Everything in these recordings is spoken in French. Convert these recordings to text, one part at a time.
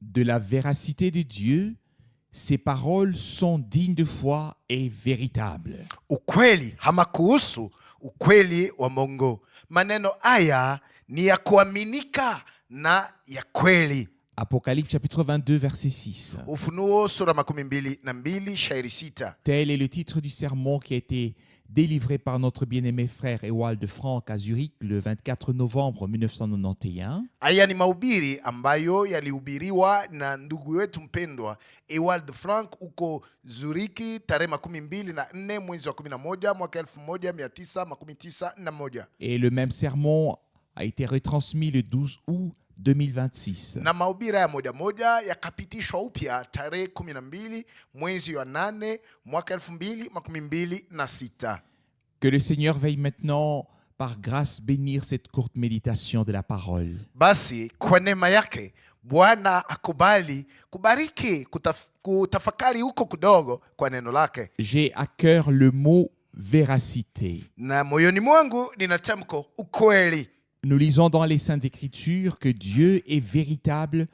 de la véracité de Dieu, ses paroles sont dignes de foi et véritables. Ukweli ama kuhusu ukweli wa Mungu. Maneno haya ni ya kuaminika na ya kweli. Apocalypse chapitre 22 verset 6. Ufunuo sura 22 shairi 6. Tel est le titre du sermon qui a été délivré par notre bien-aimé frère Ewald Frank à Zurich le 24 novembre 1991. Haya ni mahubiri ambayo yalihubiriwa na ndugu wetu mpendwa Ewald Frank uko Zuriki tarehe 24 mwezi wa 11 mwaka 1991. Et le même sermon a été retransmis le 12 août 2026. Na mahubiri ya moja yakapitishwa upya tarehe 12 mwezi wa 8 mwaka 2026. Que le Seigneur veuille maintenant par grâce bénir cette courte méditation de la parole. Basi kwa neema yake Bwana akubali kubariki kutafakari huko kidogo kwa neno lake. J'ai à cœur le mot véracité. Na moyoni mwangu ninatamko ukweli. Nous lisons dans les Saintes Écritures que Dieu est véritable,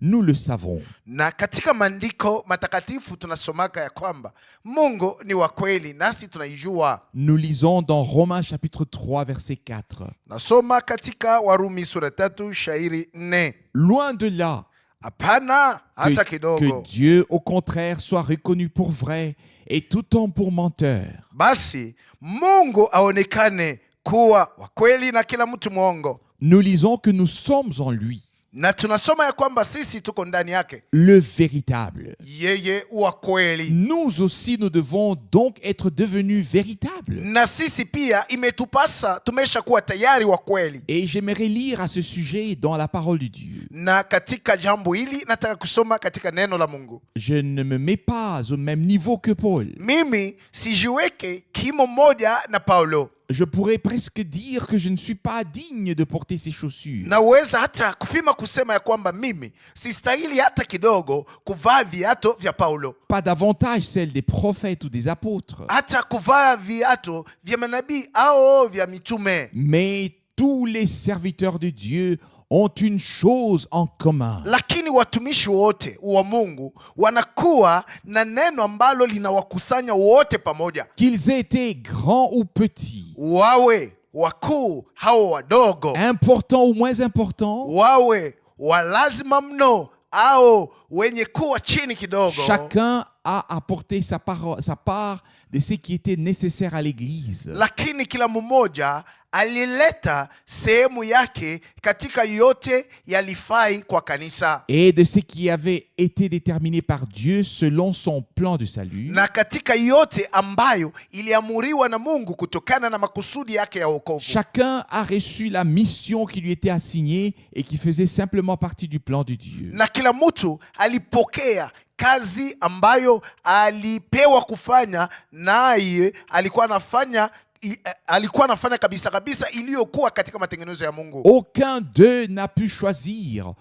nous le savons. Na katika maandiko matakatifu tunasomaka ya kwamba Mungu ni wa kweli nasi tunaijua. Nous lisons dans Romains chapitre 3 verset 4. Nasoma katika Warumi sura 3 shairi 4. Loin de là, Hapana hata kidogo. que Dieu au contraire soit reconnu pour vrai et tout homme pour menteur. Basi Mungu aonekane kuwa wa kweli na kila mtu mwongo. Nous lisons que nous sommes en lui, Na tunasoma ya kwamba sisi tuko ndani yake, le véritable. yeye wa kweli. Nous aussi, nous devons donc être devenus véritables. Na sisi pia imetupasa tumesha kuwa tayari wa kweli. Et j'aimerais lire à ce sujet dans la parole de Dieu. Na katika jambo hili nataka kusoma katika neno la Mungu. Je ne me mets pas au même niveau que Paul. Mimi sijiweke kimo moja na Paulo. Je pourrais presque dire que je ne suis pas digne de porter ces chaussures. Naweza hata kupima kusema ya kwamba mimi sistahili hata kidogo kuvaa viatu vya Paulo. Pas davantage celle des prophètes ou des apôtres. Hata kuvaa viatu vya manabii au vya mitume. Mais tous les serviteurs de Dieu ont une chose en commun. Lakini watumishi wote wa Mungu wanakuwa na neno ambalo linawakusanya wote pamoja. Qu'ils aient été grands ou petits, Wawe wakuu hao wadogo, importants ou moins importants, wawe walazima mno au wenye kuwa chini kidogo. chacun a apporté sa part de ce qui était nécessaire à l'Église. Lakini kila mmoja alileta sehemu yake katika yote yalifai kwa kanisa. Et de ce qui avait été déterminé par Dieu selon son plan de salut. Na katika yote ambayo iliamuriwa na Mungu kutokana na makusudi yake ya wokovu. Chacun a reçu la mission qui lui était assignée et qui faisait simplement partie du plan de Dieu. Na kila mtu alipokea kazi ambayo alipewa kufanya, naye alikuwa anafanya kabisa iliyokuwa katika matengenezo ya Mungu. Aucun d'eux n'a pu choisir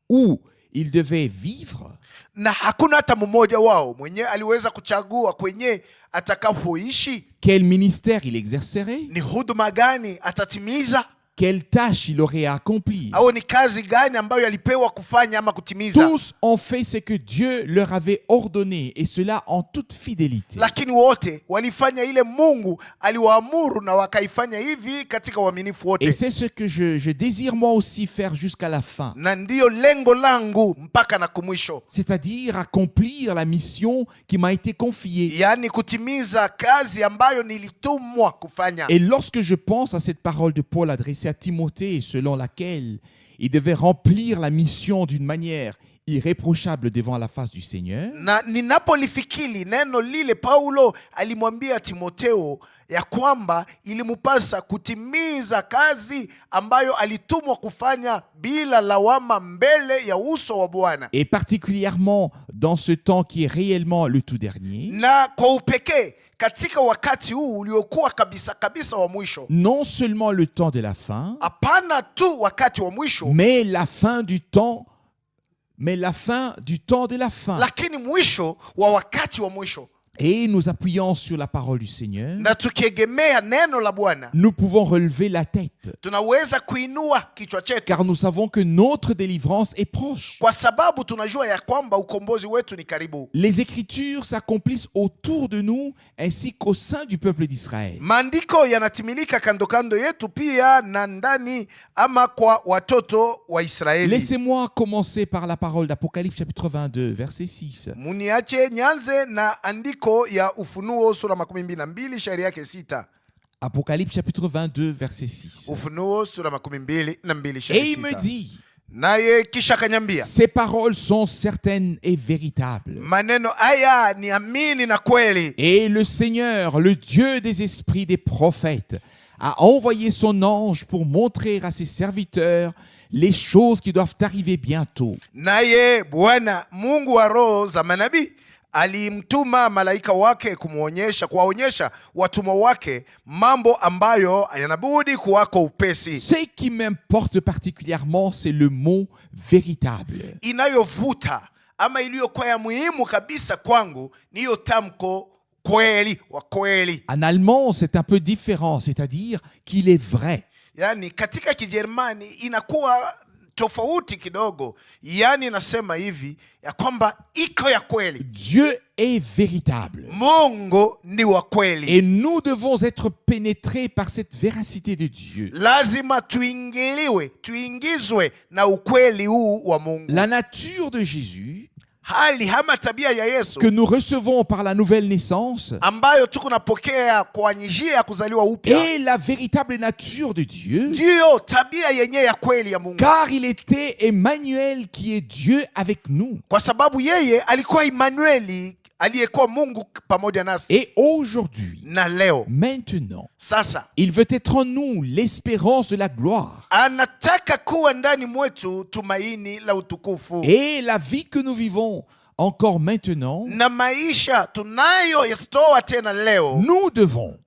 où il devait vivre. Na hakuna hata mmoja wao mwenye aliweza kuchagua kwenye atakapoishi, Quel ministère il exercerait, ni huduma gani atatimiza, quelle tâche il aurait à accomplir. au ni kazi gani ambayo alipewa kufanya ama kutimiza. Tous ont fait ce que Dieu leur avait ordonné, et cela en toute fidélité. Lakini wote walifanya ile Mungu aliwaamuru na wakaifanya hivi katika uaminifu wote. Et c'est ce que je désire moi aussi faire jusqu'à la fin. Na ndiyo lengo langu mpaka na kumwisho. C'est-à-dire accomplir la mission qui m'a été confiée. Yani kutimiza kazi ambayo nilitumwa kufanya. Et lorsque je pense à cette parole de Paul adressée à Timothée, selon laquelle il devait remplir la mission d'une manière irréprochable devant la face du Seigneur, Na ninapolifikiri neno lile Paulo alimwambia Timotheo ya kwamba ilimupasa kutimiza kazi ambayo alitumwa kufanya bila lawama mbele ya uso wa Bwana. et particulièrement dans ce temps qui est réellement le tout dernier, Na kwa upekee katika wakati huu uliokuwa kabisa wa mwisho. non seulement le temps de la fin, Hapana tu wakati wa mwisho, mais la fin du temps de la fin. lakini mwisho wa wakati wa mwisho. Et nous appuyant sur la parole du Seigneur, na tukiegemea neno la Bwana, nous pouvons relever la tête, tunaweza kuinua kichwa chetu, car nous savons que notre délivrance est proche. kwa sababu tunajua ya kwamba ukombozi wetu ni karibu. Les Écritures s'accomplissent autour de nous ainsi qu'au sein du peuple d'Israël. Maandiko yanatimilika kando kando yetu pia na ndani ama kwa watoto wa Israeli. Laissez-moi commencer par la parole d'Apocalypse chapitre 22, verset 6. Muniache nyanze na andiko ya Ufunuo sura 22 shairi yake 6. Apocalypse chapitre 22, verset 6. Ufunuo sura 22 shairi Et il 6. me dit, Naye kisha kanyambia, ces paroles sont certaines et véritables. maneno haya ni amini na kweli. Et le Seigneur, le Dieu des esprits des prophètes, a envoyé son ange pour montrer à ses serviteurs les choses qui doivent arriver bientôt. Naye Bwana Mungu wa roho za manabii alimtuma malaika wake kuwaonyesha watumwa wake mambo ambayo yanabudi kuwako upesi. Ce qui m'importe particulièrement, c'est le mot véritable. Inayovuta ama iliyokuwa ya muhimu kabisa kwangu ni hiyo tamko kweli wa kweli. En allemand, c'est un peu différent, c'est-à-dire qu'il est vrai. Yani katika Kijerumani inakuwa tofauti kidogo, yani nasema hivi ya kwamba iko ya kweli. Dieu est véritable. Mungu ni wa kweli. Et nous devons être pénétrés par cette véracité de Dieu. Lazima tuingizwe na ukweli huu wa Mungu. La nature de Jésus, Hali hama tabia ya Yesu que nous recevons par la nouvelle naissance, ambayo tuko napokea kwa njia ya kuzaliwa upya, est la véritable nature de Dieu, ndiyo tabia yenyewe ya kweli ya Mungu. car il était Emmanuel qui est Dieu avec nous. Kwa sababu yeye alikuwa Emmanueli, aliyekuwa Mungu pamoja nasi. Et aujourd'hui, Na leo maintenant, sasa il veut être en nous l'espérance de la gloire. anataka kuwa ndani mwetu tumaini la utukufu. Et la vie que nous vivons encore maintenant, Na maisha tunayotoa tena leo nous devons,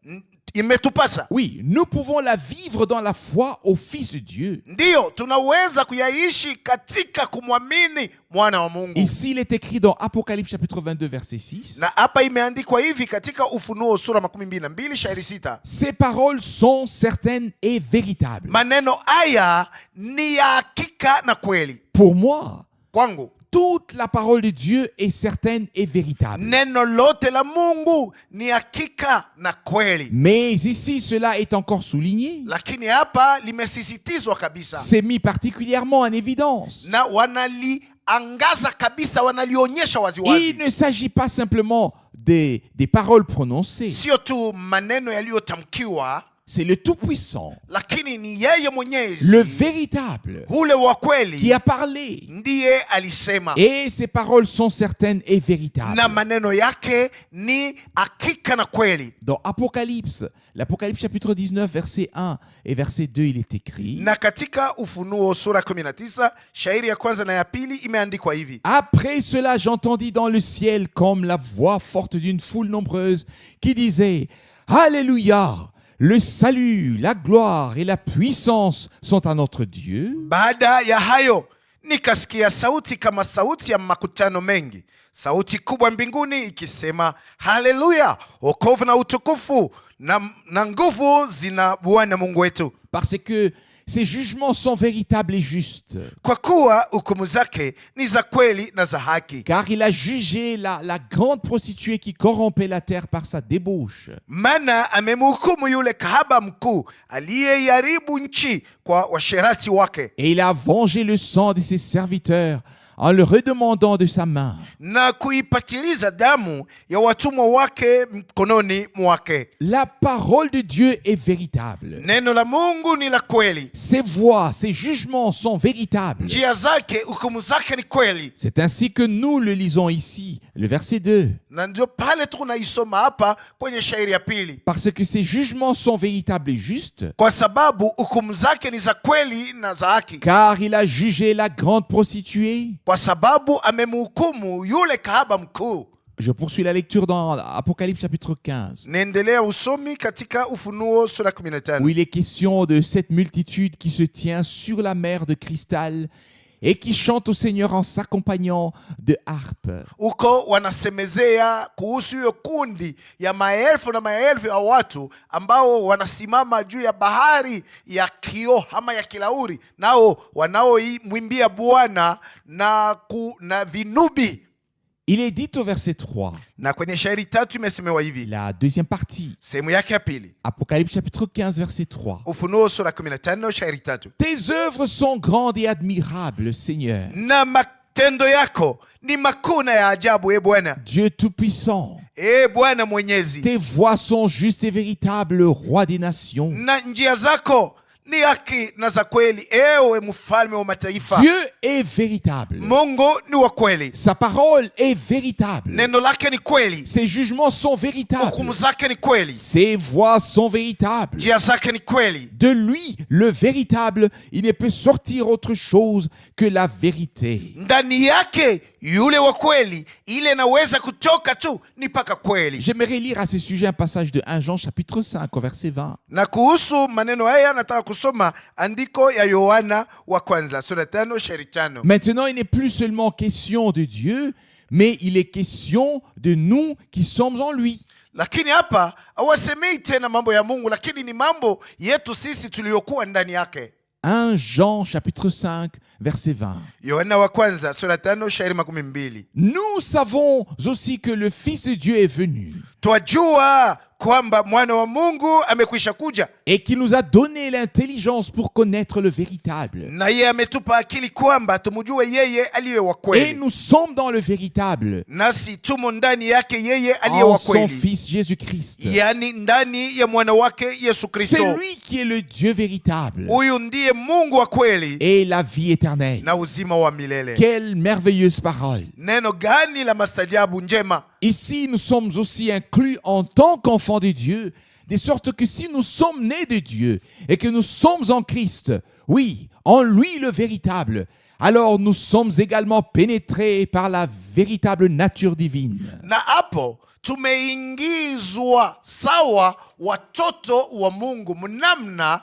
imetupasa, oui, nous pouvons la vivre dans la foi au Fils de Dieu. ndiyo tunaweza kuyaishi katika kumwamini mwana wa Mungu. Ici, il est écrit dans Apocalypse chapitre 22, verset 6. Na hapa imeandikwa hivi katika Ufunuo sura 22 shairi 6. Ces paroles sont certaines et véritables. Maneno haya ni ya hakika na kweli. Pour moi, Kwangu toute la parole de Dieu est certaine et véritable. neno lote la Mungu ni hakika na kweli. Mais ici, cela est encore souligné. Lakini hapa limesisitizwa kabisa C'est mis particulièrement en évidence. na wanaliangaza kabisa, wanalionyesha Il waziwazi. ne s'agit pas simplement des paroles prononcées. Sio tu maneno yaliyotamkiwa, C'est le Tout-Puissant, lakini ni yeye mwenyezi, le véritable, ule wa qui kweli a parlé. ndiye alisema. Et ces paroles sont certaines et véritables. Na maneno yake ni hakika na kweli. Dans Apocalypse, l'Apocalypse chapitre 19, verset 1 et verset 2, il est écrit: Na katika Ufunuo sura 19 shairi ya kwanza na ya pili imeandikwa hivi: Après cela, j'entendis dans le ciel comme la voix forte d'une foule nombreuse qui disait: Alléluia! Le salut, la gloire et la puissance sont à notre Dieu. Baada ya hayo nikasikia sauti kama sauti ya makutano mengi, sauti kubwa mbinguni ikisema, haleluya, wokovu na utukufu na nguvu zina Bwana Mungu wetu, Parce que ses jugements sont véritables et justes. kwa kuwa hukumu zake ni za kweli na za haki. Car il a jugé la grande prostituée qui corrompait la terre par sa débauche. Maana amemhukumu yule kahaba mkuu aliyeiharibu nchi kwa washerati wake, Et il a vengé le sang de ses serviteurs en le redemandant de sa main. na kuipatiliza damu ya watumwa wake mkononi mwake. La parole de Dieu est véritable. Neno la Mungu ni la kweli, Ses voies, ses jugements sont véritables. njia zake, hukumu zake ni kweli. C'est ainsi que nous le lisons ici, le verset 2. Na ndio pale tunaisoma hapa kwenye shairi ya pili, Parce que ses jugements sont véritables et justes, kwa sababu hukumu zake ni za kweli na za haki, car il a jugé la grande prostituée. kwa sababu amemhukumu yule kahaba mkuu. Je poursuis la lecture dans Apocalypse chapitre 15, Naendelea usomi katika Ufunuo sura 15, où il est question de cette multitude qui se tient sur la mer de cristal et qui chantent au Seigneur en s'accompagnant de harpes. Huko wanasemezea kuhusu hiyo kundi ya maelfu na maelfu ya watu ambao wanasimama juu ya bahari ya kioo ama ya kilauri, nao wanaomwimbia Bwana na vinubi. Il est dit au verset 3, Na kwenye shairi 3 imesemewa hivi, la deuxième partie, sehemu yake ya pili, Apocalypse chapitre 15, verset 3. Ufunuo sura 15 shairi 3. Tes œuvres sont grandes et admirables, Seigneur, Na matendo yako ni makuu na ya ajabu, e Bwana, Dieu tout-puissant. e Bwana mwenyezi. Tes voies sont justes et véritables, roi des nations. Na njia zako ni haki na za kweli, ewe mfalme wa mataifa. Dieu est véritable. Mungu ni wa kweli, Sa parole est véritable. neno lake ni kweli, Ses jugements sont véritables. hukumu zake ni kweli, Ses voies sont véritables. njia zake ni kweli. De lui, le véritable, il ne peut sortir autre chose que la vérité. Ndani yake yule wa kweli, ile inaweza kutoka tu ni paka kweli. J'aimerais lire à ce sujet un passage de 1 Jean chapitre 5 au verset 20. Na kuhusu maneno haya nataka kusoma andiko ya Yohana wa kwanza sura 5 shairi 5. Maintenant, il n'est plus seulement question de Dieu, mais il est question de nous qui sommes en lui. Lakini hapa hawasemei tena mambo ya Mungu, lakini ni mambo yetu sisi tuliokuwa ndani yake. 1 Jean chapitre 5 verset 20. Yohana wa kwanza sura 5 shairi 12. Nous savons aussi que le Fils de Dieu est venu Twajua kwamba mwana wa Mungu amekwisha kuja, et qu'il nous a donné l'intelligence pour connaître le véritable. na yeye ametupa akili kwamba tumjue yeye aliye wa Et kweli. nous sommes dans le véritable, Nasi tumo ndani yake yeye aliye en wa son kweli, Fils Jésus-Christ. yaani ndani ya mwana wake Yesu C'est Kristo. lui qui est le Dieu véritable Huyu ndiye Mungu wa kweli et la vie éternelle. na uzima wa milele. Quelle merveilleuse parole! Neno gani la mastajabu njema! Ici, nous sommes aussi inclus en tant qu'enfants de Dieu, de sorte que si nous sommes nés de Dieu et que nous sommes en Christ, oui, en lui le véritable, alors nous sommes également pénétrés par la véritable nature divine. Na hapo tumeingizwa sawa watoto wa Mungu mnamna,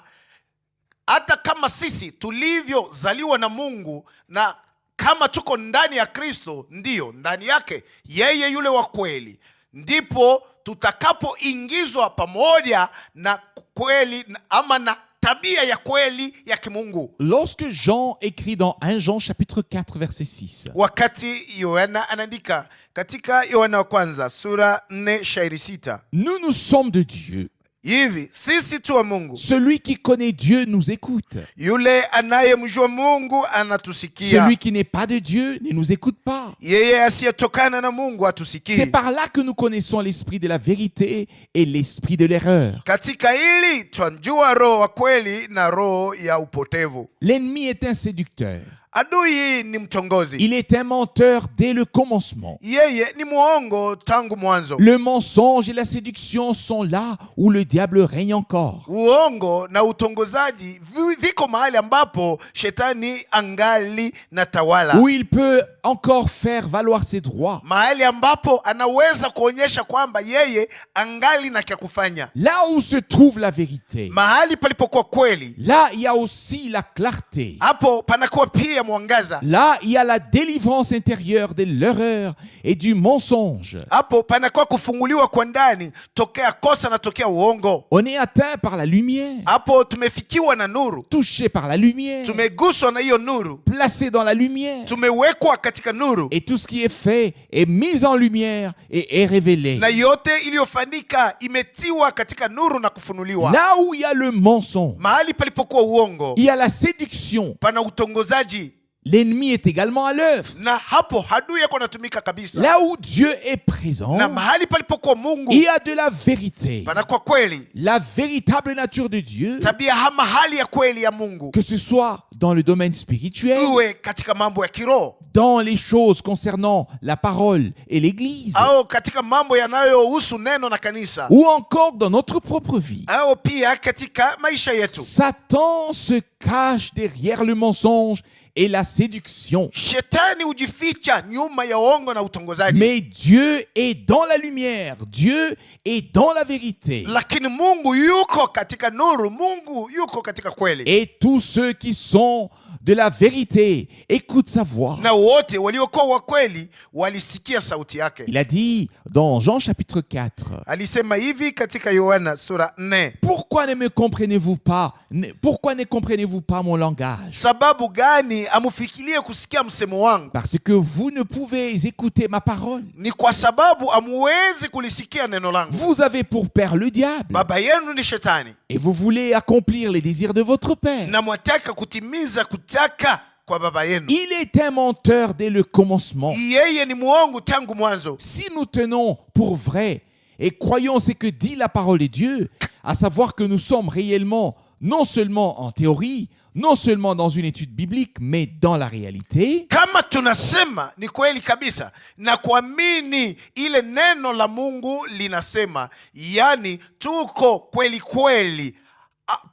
hata kama sisi tulivyozaliwa na Mungu na kama tuko ndani ya Kristo, ndiyo ndani yake yeye yule wa kweli, ndipo tutakapoingizwa pamoja na kweli ama na tabia ya kweli ya kimungu. Lorsque Jean écrit dans 1 Jean chapitre 4 verset 6, Wakati Yohana anaandika katika Yohana wa kwanza sura 4 shairi 6, nous sommes de Dieu. hivi sisi tu wa Mungu. Celui qui connaît Dieu nous écoute. Yule anayemjua Mungu anatusikia. Celui qui n'est pas de Dieu ne nous écoute pas. Yeye asiyetokana na Mungu C'est atusikii. par là que nous connaissons l'esprit de la vérité et l'esprit de l'erreur. Katika hili twajua roho wa kweli na roho ya upotevu. L'ennemi est un séducteur. Adui ni mtongozi. Il est un menteur dès le commencement. Yeye ni muongo tangu mwanzo. Le mensonge et la séduction sont là où le diable règne encore. Uongo na utongozaji viko mahali ambapo shetani angali na tawala. Où il peut encore faire valoir ses droits. Mahali ambapo anaweza kuonyesha kwamba yeye angali na kya kufanya. Là où se trouve la vérité. Mahali palipokuwa kweli, Là, il y a aussi la clarté. hapo panakuwa pia mwangaza. Là, il y a la délivrance intérieure de l'erreur et du mensonge. Hapo panakuwa kufunguliwa kwa ndani tokea kosa na tokea uongo. On est atteint par la lumière, Hapo tumefikiwa na nuru, touché par la lumière, tumeguswa na hiyo nuru, placé dans la lumière. tumewekwa katika nuru, Et tout ce qui est fait est mis en lumière et est révélé. na yote iliyofanyika imetiwa katika nuru na kufunuliwa. Là où il y a le mensonge, Mahali palipokuwa uongo il y a la séduction. pana utongozaji, L'ennemi est également à l'œuvre. na hapo adui yako anatumika kabisa. Là où Dieu est présent, Na mahali palipokuwa Mungu il y a de la vérité. panakuwa kweli, La véritable nature de Dieu, tabia hama hali ya kweli ya Mungu, que ce soit dans le domaine spirituel, iwe katika mambo ya kiroho dans les choses concernant la parole et l'Église, au katika mambo yanayohusu neno na kanisa, ou encore dans notre propre vie. au pia katika maisha yetu. Satan se cache derrière le mensonge et la séduction. Shetani hujificha nyuma ya uongo na utongozaji. Mais Dieu est dans la lumière, Dieu est dans la vérité. Lakini Mungu yuko katika nuru, Mungu yuko katika kweli. Et tous ceux qui sont de la vérité écoutent sa voix. Na wote waliokuwa wa kweli walisikia sauti yake. Il a dit dans Jean chapitre 4, Alisema hivi katika Yohana sura 4. pourquoi ne me comprenez-vous pas? Pourquoi ne comprenez-vous pas mon langage? Sababu gani amufikirie kusikia msemo wangu? Parce que vous ne pouvez écouter ma parole. Ni kwa sababu amuwezi kulisikia neno langu. Vous avez pour père le diable Baba yenu ni shetani, et vous voulez accomplir les désirs de votre père. na mwataka kutimiza kutaka kwa baba yenu. Il est un menteur dès le commencement. Yeye ni muongo tangu mwanzo. Si nous tenons pour vrai et croyons ce que dit la parole de Dieu, à savoir que nous sommes réellement, non seulement en théorie, non seulement dans une étude biblique, mais dans la réalité, Kama tunasema ni kweli kabisa na kuamini ile neno la Mungu linasema, yani tuko kweli kweli,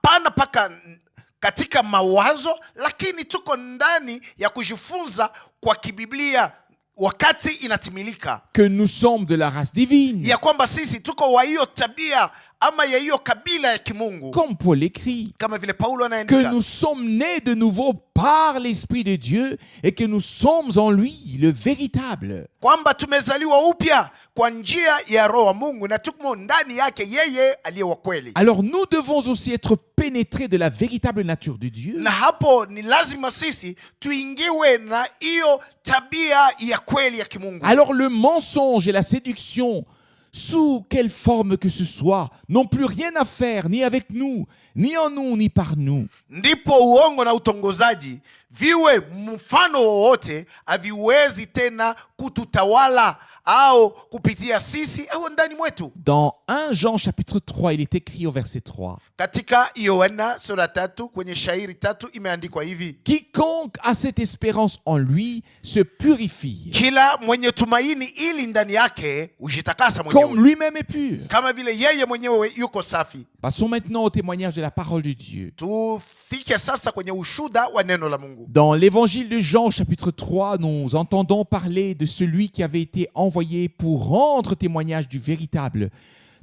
pana paka katika mawazo, lakini tuko ndani ya kujifunza kwa kibiblia wakati inatimilika, que nous sommes de la race divine, ya kwamba sisi tuko wa hiyo tabia ama ya hiyo kabila ya kimungu, comme Paul écrit, kama vile Paulo que anaandika, nous sommes nés de nouveau par l'Esprit de Dieu et que nous sommes en lui le véritable. kwamba tumezaliwa upya kwa njia ya roho wa Mungu na tuko ndani yake yeye aliye wa kweli. Alors nous devons aussi être pénétrés de la véritable nature de Dieu. Na hapo ni lazima sisi tuingiwe na hiyo tabia ya kweli ya kimungu. Alors le mensonge et la séduction, sous quelle forme que ce soit, n'ont plus rien à faire ni avec nous, ni en nous, ni par nous. Ndipo uongo na utongozaji viwe mfano wowote haviwezi tena kututawala au kupitia sisi au ndani mwetu. Dans 1 Jean chapitre 3, il est écrit au verset 3. Katika Yohana sura 3 kwenye shairi 3 imeandikwa hivi: Quiconque a cette espérance en lui se purifie, kila mwenye tumaini ili ndani yake ujitakasa comme mwenyewe, lui-même est pur. kama vile yeye mwenyewe yuko safi. Passons maintenant au témoignage de la parole de Dieu. Tufike sasa kwenye ushuda wa neno la Mungu. Dans l'évangile de Jean chapitre 3, nous entendons parler de celui qui avait été envoyé pour rendre témoignage du véritable,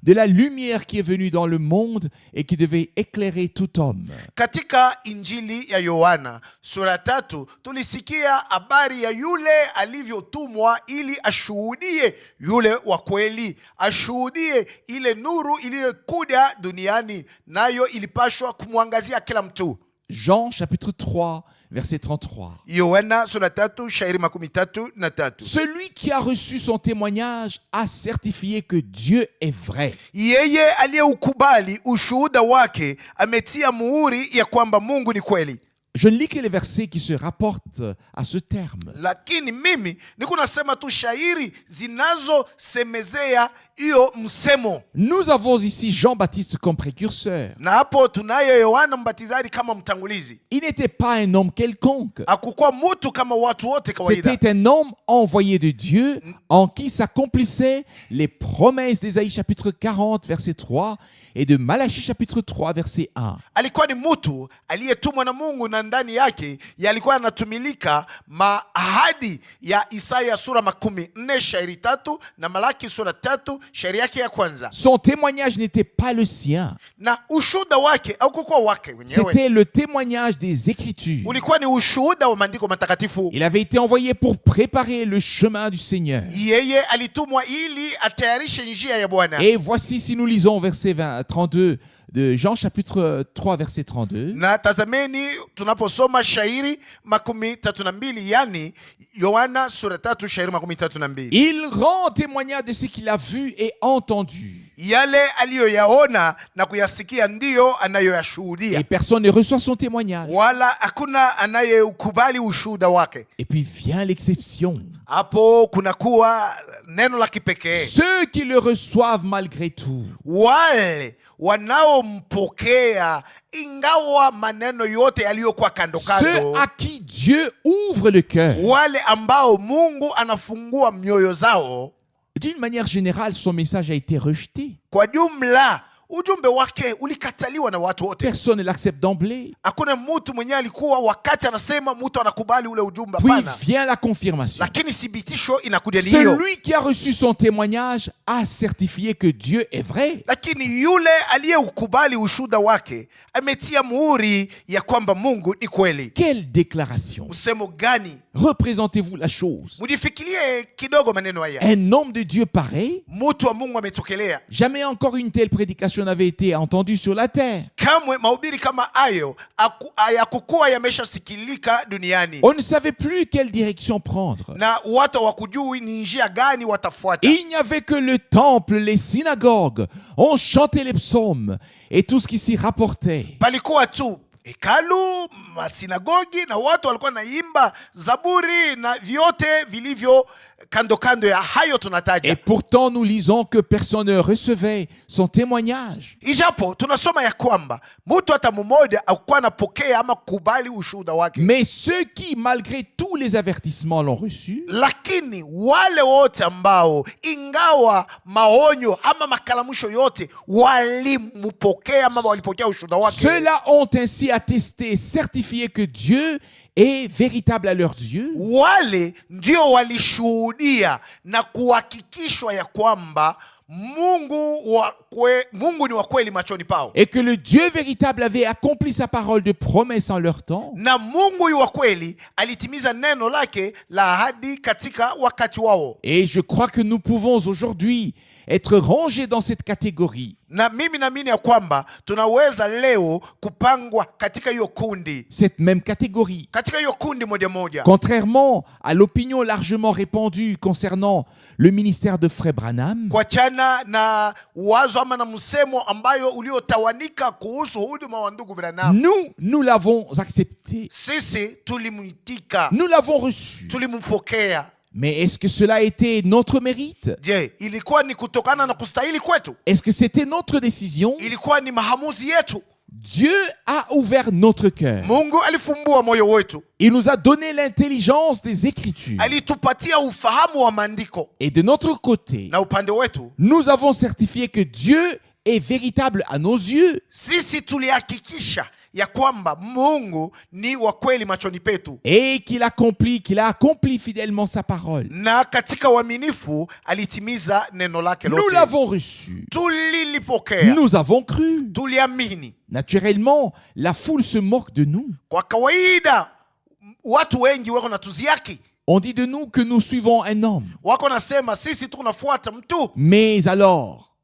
de la lumière qui est venue dans le monde et qui devait éclairer tout homme. Katika Injili ya Yohana sura 3 tulisikia habari ya yule alivyotumwa ili ashuhudie yule wa kweli, ashuhudie ile nuru iliyokuja duniani, nayo ilipashwa kumwangazia kila mtu. Jean chapitre 3, verset 33. Yohana sura 3 shairi 33. Celui qui a reçu son témoignage a certifié que Dieu est vrai. Yeye aliyeukubali ushuhuda wake ametia muhuri ya kwamba Mungu ni kweli. Je ne lis que les versets qui se rapportent à ce terme. Lakini mimi niko nasema tu shairi zinazosemezea hiyo msemo. Nous avons ici Jean-Baptiste comme précurseur. Na hapo tunaye Yohana Mbatizaji kama mtangulizi. Il n'était pas un homme quelconque. Hakukuwa mtu kama watu wote kawaida. C'était un homme envoyé de Dieu en qui s'accomplissaient les promesses d'Ésaïe chapitre 40 verset 3 et de Malachie chapitre 3 verset 1. Alikuwa ni mtu aliyetumwa na Mungu na ndani yake yalikuwa yanatumilika maahadi ya Isaya sura 14 shairi 3 na Malaki sura 3 shairi yake ya kwanza. Son témoignage n'était pas le sien. Na ushuhuda wake au kukuwa wake wenyewe. C'était le témoignage des Écritures. Ulikuwa ni ushuhuda wa maandiko matakatifu. Il avait été envoyé pour préparer le chemin du Seigneur. Yeye alitumwa ili atayarishe njia ya Bwana. Et voici, si nous lisons verset 32 de Jean chapitre 3 verset 32. Na tazameni tunaposoma shairi 32, yani Yohana sura 3 shairi 32. Il rend témoignage de ce qu'il a vu et entendu. Yale aliyoyaona na kuyasikia ndiyo anayoyashuhudia. Et personne ne reçoit son témoignage. Wala hakuna anayeukubali ushuhuda wake. Et puis vient l'exception. Hapo kunakuwa neno la kipekee. Ceux qui le reçoivent malgré tout. Wale wanaompokea ingawa maneno yote yaliyokuwa kando Ceux kando. à qui Dieu ouvre le cœur. Wale ambao Mungu anafungua mioyo zao. D'une manière générale, son message a été rejeté. Kwa jumla ujumbe wake ulikataliwa na watu wote. Personne ne l'accepte d'emblée. Hakuna mtu mwenye alikuwa wakati anasema mtu anakubali ule ujumbe, Puis hapana. vient la confirmation. Lakini thibitisho inakuja ni hiyo. Celui qui a reçu son témoignage a certifié que Dieu est vrai. Lakini yule aliyeukubali ushuhuda wake ametia muhuri ya kwamba Mungu ni kweli. Quelle déclaration! Msemo gani? Représentez-vous la chose. Mujifikirie kidogo maneno haya. Un homme de Dieu pareil, Mtu wa Mungu ametokelea. jamais encore une telle prédication n'avait été entendue sur la terre. Kamwe mahubiri kama hayo hayakukuwa yameshasikilika duniani. On ne savait plus quelle direction prendre. Na watu hawakujui ni njia gani watafuata. Il n'y avait que le temple, les synagogues. On chantait les psaumes et tout ce qui s'y rapportait. Palikuwa tu hekalu, masinagogi na watu walikuwa naimba zaburi na vyote vilivyo kando kando ya hayo tunataja. Et pourtant, nous lisons que personne ne recevait son témoignage. Ijapo tunasoma ya kwamba mtu hata mmoja hakuwa anapokea ama kukubali ushuhuda wake. Mais ceux qui, malgré tous les avertissements, l'ont reçu, Lakini wale wote ambao ingawa maonyo ama makalamusho yote walimpokea ama walipokea ushuhuda wake, ceux-là ont ainsi attesté, certifié que Dieu est véritable à leurs yeux. wale ndio walishuhudia na kuhakikishwa ya kwamba Mungu ni wa kweli machoni pao, Et que le Dieu véritable avait accompli sa parole de promesse en leur temps. na Mungu yu wa kweli alitimiza neno lake la ahadi katika wakati wao. Et je crois que nous pouvons aujourd'hui être rangés dans cette catégorie. Na mimi naamini ya kwamba tunaweza leo kupangwa katika hiyo kundi, Cette même catégorie. katika hiyo kundi moja moja. Contrairement à l'opinion largement répandue concernant le ministère de Frère Branham, Kuachana na wazo ama na msemo ambayo uliotawanika kuhusu huduma wa ndugu Branham, nous l'avons accepté. sisi tulimwitika, Nous l'avons reçu. tulimpokea. Mais est-ce que cela a été notre mérite? Je, ilikuwa ni kutokana na kustahili kwetu? Est-ce que c'était notre décision? Ilikuwa ni maamuzi yetu? Dieu a ouvert notre cœur. Mungu alifumbua moyo wetu, Il nous a donné l'intelligence des Écritures. alitupatia ufahamu wa maandiko, Et de notre côté, na upande wetu nous avons certifié que Dieu est véritable à nos yeux. sisi tulihakikisha ya kwamba Mungu ni wa kweli machoni petu, Et qu'il a accompli fidèlement sa parole. na katika uaminifu alitimiza neno lake Nous lote. l'avons reçu. Tulilipokea, Nous avons cru. tuliamini. Naturellement, la foule se moque de nous. Kwa kawaida watu wengi wako na tuziaki, On dit de nous que nous suivons un homme. wako nasema sisi tunafuata mtu, Mais alors,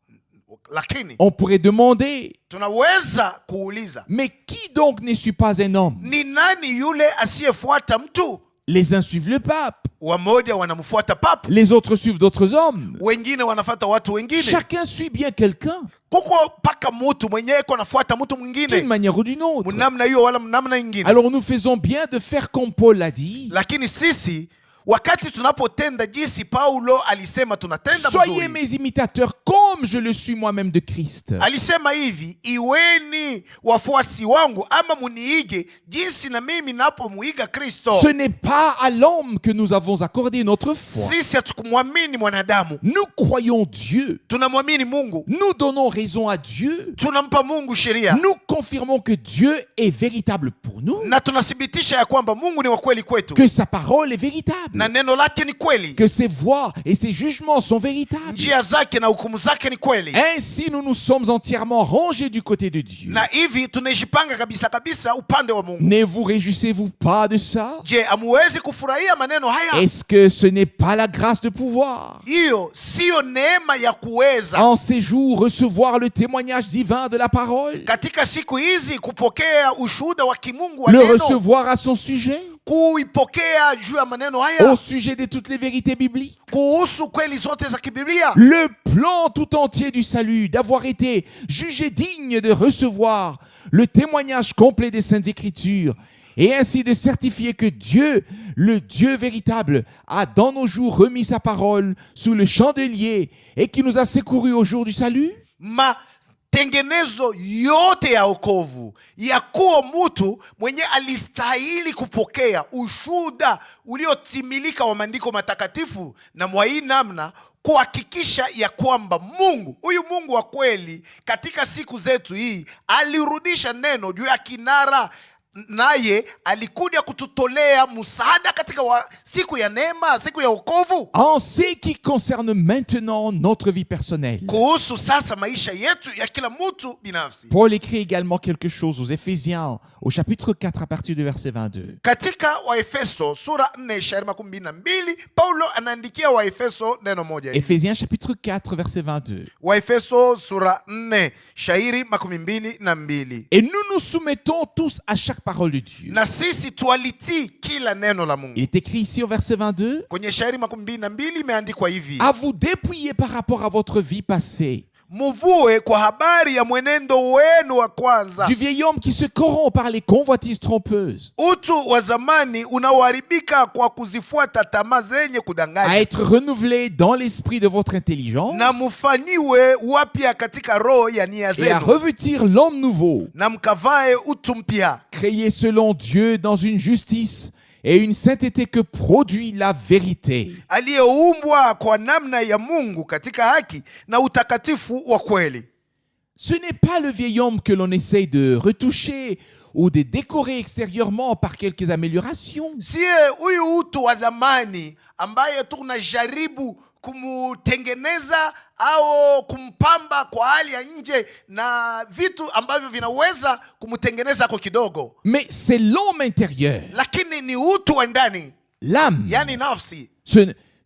lakini on pourrait demander, tunaweza kuuliza, mais qui donc ne suit pas un homme? ni nani yule asiyefuata mtu? Les uns suivent le pape, Wamoja wanamfuata papa, les autres suivent d'autres hommes. wengine wanafuata watu wengine. Chacun suit bien quelqu'un, Kuko paka mtu mwenye eko nafuata mtu d'une mwingine manière ou d'une autre. mnamna hiyo wala mnamna ingine. Alors nous faisons bien de faire comme Paul l'a dit. Lakini sisi wakati tunapotenda jinsi Paulo alisema tunatenda Soyez mzuri, mes imitateurs comme je le suis moi-même de Christ. alisema hivi, iweni wafuasi wangu ama muniige jinsi na mimi napomuiga Kristo. Ce n'est pas à l'homme que nous avons accordé notre foi. Sisi hatukumwamini mwanadamu, Nous croyons Dieu. tunamwamini Mungu, Nous donnons raison à Dieu. tunampa Mungu sheria, Nous confirmons que Dieu est véritable pour nous, na tunathibitisha ya kwamba Mungu ni wa kweli kwetu, que sa parole est véritable, na neno lake ni kweli, que ses voies et ses jugements sont véritables. njia zake na hukumu zake ni kweli. Ainsi, nous nous sommes entièrement rangés du côté de Dieu. Na hivi tunajipanga kabisa kabisa upande wa Mungu. Ne vous réjouissez-vous pas de ça? Je, amuwezi kufurahia maneno haya? Est-ce que ce n'est pas la grâce de pouvoir, Hiyo siyo neema ya kuweza en ces jours, recevoir le témoignage divin de la parole, katika siku hizi kupokea ushuhuda wa kimungu wa le neno, recevoir à son sujet, kuipokea juu ya maneno au haya sujet de toutes les vérités bibliques? kuhusu kweli zote za kibiblia? Le plan tout entier du salut, d'avoir été jugé digne de recevoir le témoignage complet des Saintes Écritures, et ainsi de certifier que Dieu, le Dieu véritable, a dans nos jours remis sa parole sous le chandelier et qui nous a secourus au jour du salut? matengenezo yote ya wokovu, ya kuwa mtu mwenye alistahili kupokea ushuhuda uliotimilika wa maandiko matakatifu, na mwa hii namna kuhakikisha ya kwamba Mungu, huyu Mungu wa kweli, katika siku zetu hii alirudisha neno juu ya kinara, naye alikuja kututolea msaada katika siku ya neema, siku ya wokovu. En ce qui concerne maintenant notre vie personnelle, kuhusu sasa maisha yetu ya kila mtu binafsi, Paul écrit également quelque chose aux Éphésiens, au chapitre 4 à partir du verset 22. Katika Waefeso sura 4 shairi 22, Paulo anaandikia Waefeso neno moja hivi. Éphésiens chapitre 4 verset 22. Waefeso sura 4 shairi 22. Et nous nous soumettons tous à chaque parole de Dieu. Na sisi tualitii kila neno la Mungu. Il est écrit ici au verset 22. Kwenye shairi 22 imeandikwa hivi: À vous dépouiller par rapport à votre vie passée, muvue kwa habari ya mwenendo wenu wa kwanza, du vieil homme qui se corrompt par les convoitises trompeuses, utu wa zamani unaoharibika kwa kuzifuata tamaa zenye à kudanganya, être renouvelé dans l'esprit de votre intelligence na mufanyiwe wapya katika roho ya nia et à zenu, revêtir l'homme nouveau, na mkavae utu mpya, créé selon Dieu dans une justice et une sainteté que produit la vérité. aliyeumbwa kwa namna ya Mungu katika haki na utakatifu wa kweli. Ce n'est pas le vieil homme que l'on essaye de retoucher ou de décorer extérieurement par quelques améliorations. Sie huyu utu wa zamani ambaye tunajaribu kumutengeneza au kumpamba kwa hali ya nje na vitu ambavyo vinaweza kumutengeneza kwa kidogo, Mais c'est l'homme intérieur, lakini ni utu wa ndani, l'âme, yani nafsi,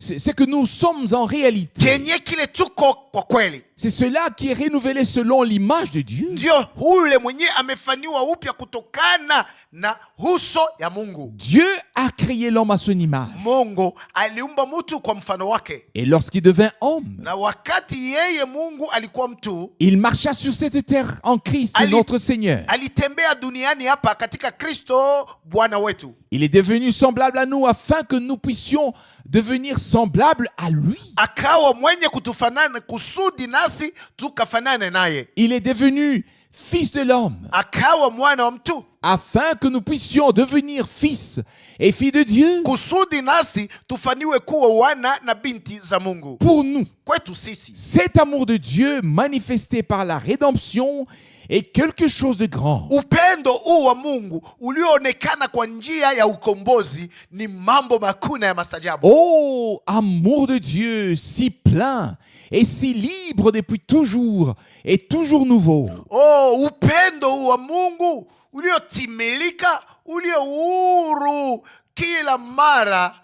c'est que nous sommes en réalité. kenye kile tuko kwa kweli. C'est cela qui est renouvelé selon l'image de Dieu. Ndio ule mwenye amefanywa upya kutokana na uso ya Mungu. Dieu a créé l'homme à son image. Mungu aliumba mtu kwa mfano wake, Et lorsqu'il devint homme, na wakati yeye Mungu alikuwa mtu, il marcha sur cette terre en Christ, notre Seigneur. alitembea duniani hapa katika Kristo Bwana wetu. Il est devenu semblable à nous afin que nous puissions devenir semblables à lui. Akawa mwenye kutufanana kusudi nasi tukafanane naye. Il est devenu fils de l'homme Akawa mwana wa mtu afin que nous puissions devenir fils et filles de Dieu kusudi nasi tufaniwe kuwa wana na binti za Mungu. pour nous. Kwetu sisi Cet amour de Dieu manifesté par la rédemption est quelque chose de grand. upendo huu wa Mungu ulioonekana kwa njia ya ukombozi ni mambo makuu na ya mastajabu. Oh, amour de Dieu si plein et si libre depuis toujours et toujours nouveau. Oh, upendo huu wa Mungu uliotimilika, ulio huru kila mara,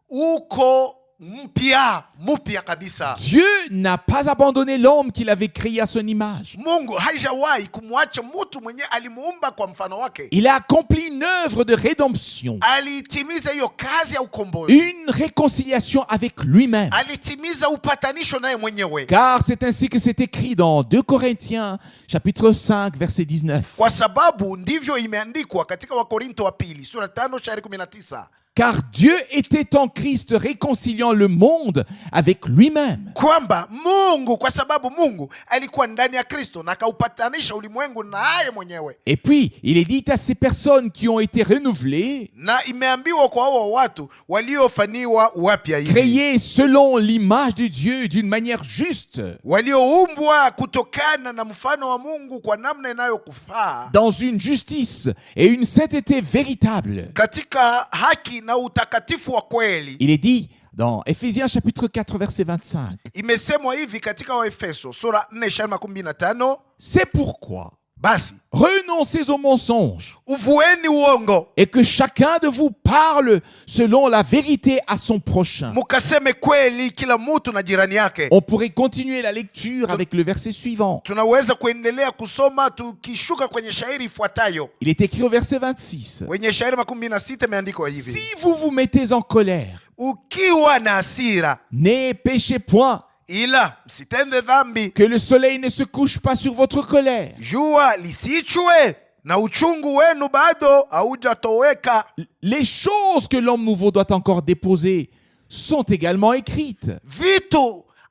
uko mpya kabisa. Dieu n'a pas abandonné l'homme qu'il avait créé à son image. Mungu hajawahi kumwacha mtu mwenye alimuumba kwa mfano wake. Il a accompli une œuvre de rédemption, Alitimiza hiyo kazi ya ukombozi, une réconciliation avec lui-même. alitimiza upatanisho naye mwenyewe, Car c'est ainsi que c'est écrit dans 2 Corinthiens chapitre 5 verset 19. kwa sababu ndivyo imeandikwa katika Wakorinto wa pili sura 5 shairi 19. Car Dieu était en Christ réconciliant le monde avec lui-même. Kwamba Mungu, kwa sababu Mungu alikuwa ndani ya Kristo na akaupatanisha ulimwengu naye mwenyewe. Et puis, il est dit à ces personnes qui ont été renouvelées, Na imeambiwa kwa hao watu waliofaniwa wapya hivi, créées selon l'image de Dieu d'une manière juste, walioumbwa kutokana na mfano wa Mungu kwa namna inayokufaa, dans une justice et une sainteté véritable. katika haki na utakatifu wa kweli. Il est dit dans Éphésiens chapitre 4 verset 25. Imesemwa hivi katika Waefeso sura 4 shairi 25: C'est pourquoi basi renoncez aux mensonges uvueni uongo, et que chacun de vous parle selon la vérité à son prochain. mukaseme kweli kila mtu na jirani yake. On pourrait continuer la lecture avec le verset suivant. Tunaweza kuendelea kusoma tukishuka kwenye shairi ifuatayo. Il est écrit au verset 26. Kwenye shairi 26 imeandikwa hivi: Si vous vous mettez en colère, ukiwa na hasira, ne péchez point, ila msitende dhambi, que le soleil ne se couche pas sur votre colère. jua lisichwe na uchungu wenu bado haujatoweka. Les choses que l'homme nouveau doit encore déposer sont également écrites. Vitu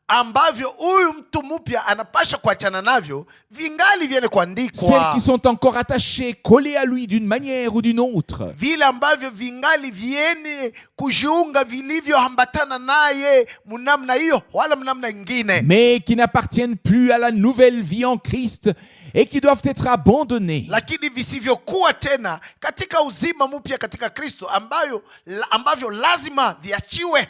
ambavyo huyu mtu mpya anapasha kuachana navyo vingali vyene Celles kuandikwa, qui sont encore attachées, collées à lui d'une manière ou d'une autre. vile ambavyo vingali vyene kujiunga vilivyoambatana naye mnamna hiyo wala mnamna ingine, Mais qui n'appartiennent plus à la nouvelle vie en Christ et qui doivent être abandonnées. lakini visivyokuwa tena katika uzima mpya katika Kristo, ambavyo lazima viachiwe.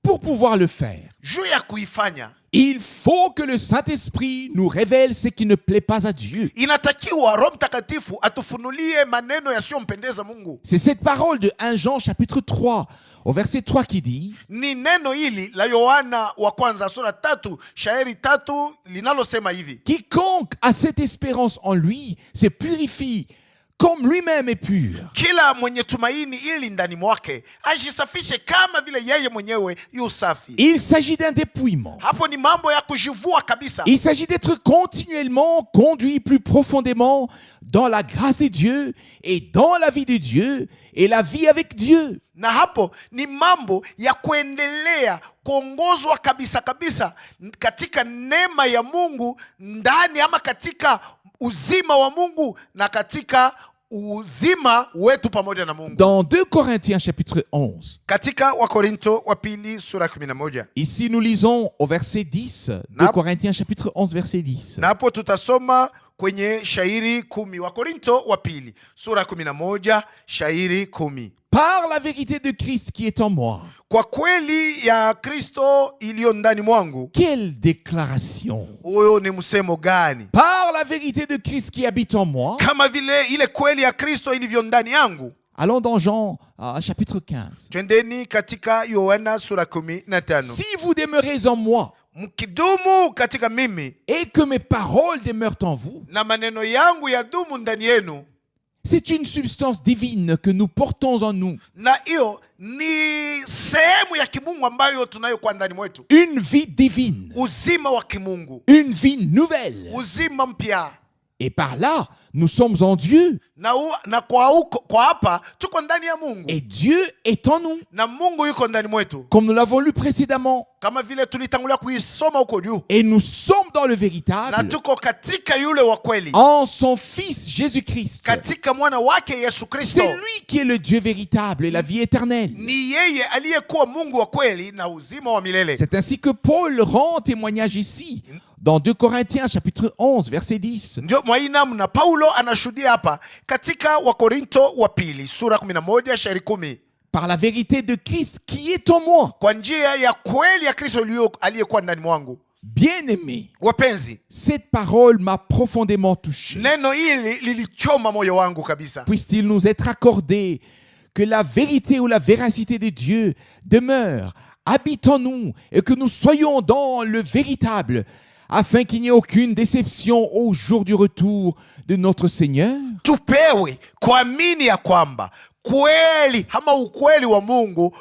Pour pouvoir le faire, Juu ya kuifanya, il faut que le Saint-Esprit nous révèle ce qui ne plaît pas à Dieu. inatakiwa Roho Mtakatifu atufunulie maneno yasiyompendeza Mungu. C'est cette parole de 1 Jean chapitre 3 au verset 3 qui dit: Ni neno hili la Yohana wa kwanza sura 3 shairi 3 linalosema hivi: quiconque a cette espérance en lui se purifie comme lui-même est pur. kila mwenye tumaini ili ndani mwake ajisafishe kama vile yeye mwenyewe yu safi. Il s'agit d'un dépouillement. Hapo ni mambo ya kujivua kabisa. Il s'agit d'être continuellement conduit plus profondément dans la grâce de Dieu et dans la vie de Dieu et la vie avec Dieu. Na hapo ni mambo ya kuendelea kuongozwa kabisa kabisa katika neema ya Mungu ndani ama katika uzima wa Mungu na katika uzima wetu pamoja na Mungu. Dans 2 Corinthiens chapitre 11, Katika Wakorinto wa pili sura 11. ici nous lisons au verset 10, 2 Corinthiens chapitre 11 verset 10. Na hapo tutasoma kwenye shairi 10. Wakorinto wa pili sura 11 shairi 10. Par la vérité de Christ qui est en moi. Kwa kweli ya Kristo iliyo ndani mwangu. Quelle déclaration! Huyo ni msemo gani? Par la vérité de Christ qui habite en moi. Kama vile ile kweli ya Kristo ilivyo ndani yangu. Allons dans Jean chapitre 15. Twendeni katika Yohana sura 15. Si vous demeurez en moi Mkidumu katika mimi et que mes paroles demeurent en vous, na maneno yangu yadumu ndani yenu. c'est une substance divine que nous portons en nous. Na hiyo ni sehemu ya kimungu ambayo tunayo kwa ndani mwetu. Une vie divine. Uzima wa kimungu. Une vie nouvelle. Uzima mpya. Et par là, nous sommes en Dieu. Na kwa hapa tuko ndani ya Mungu. Et Dieu est en nous. Na Mungu yuko ndani mwetu. Comme nous l'avons lu précédemment. Kama vile tulitangulia kuisoma huko juu. Et nous sommes dans le véritable. Na tuko katika yule wa kweli. En son Fils Jésus-Christ. Katika mwana wake Yesu Kristo. C'est lui qui est le Dieu véritable et la vie éternelle. Ni yeye aliyekuwa Mungu wa kweli na uzima wa milele. C'est ainsi que Paul rend témoignage ici. Dans 2 Corinthiens chapitre 11 verset 10. Ndio mwainamu na Paulo anashuhudia hapa katika Wakorinto wa pili sura 11 shairi 10. Par la vérité de Christ qui est en moi. Kwa njia ya kweli ya Kristo aliyekuwa ndani mwangu. Bien-aimé, wapenzi, cette parole m'a profondément touché. Neno hili lilichoma moyo wangu kabisa. Puisse-t-il nous être accordé que la vérité ou la véracité de Dieu demeure, habite en nous et que nous soyons dans le véritable, afin qu'il n'y ait aucune déception au jour du retour de notre Seigneur. Tupewe kuamini ya kwamba kweli ama ukweli wa Mungu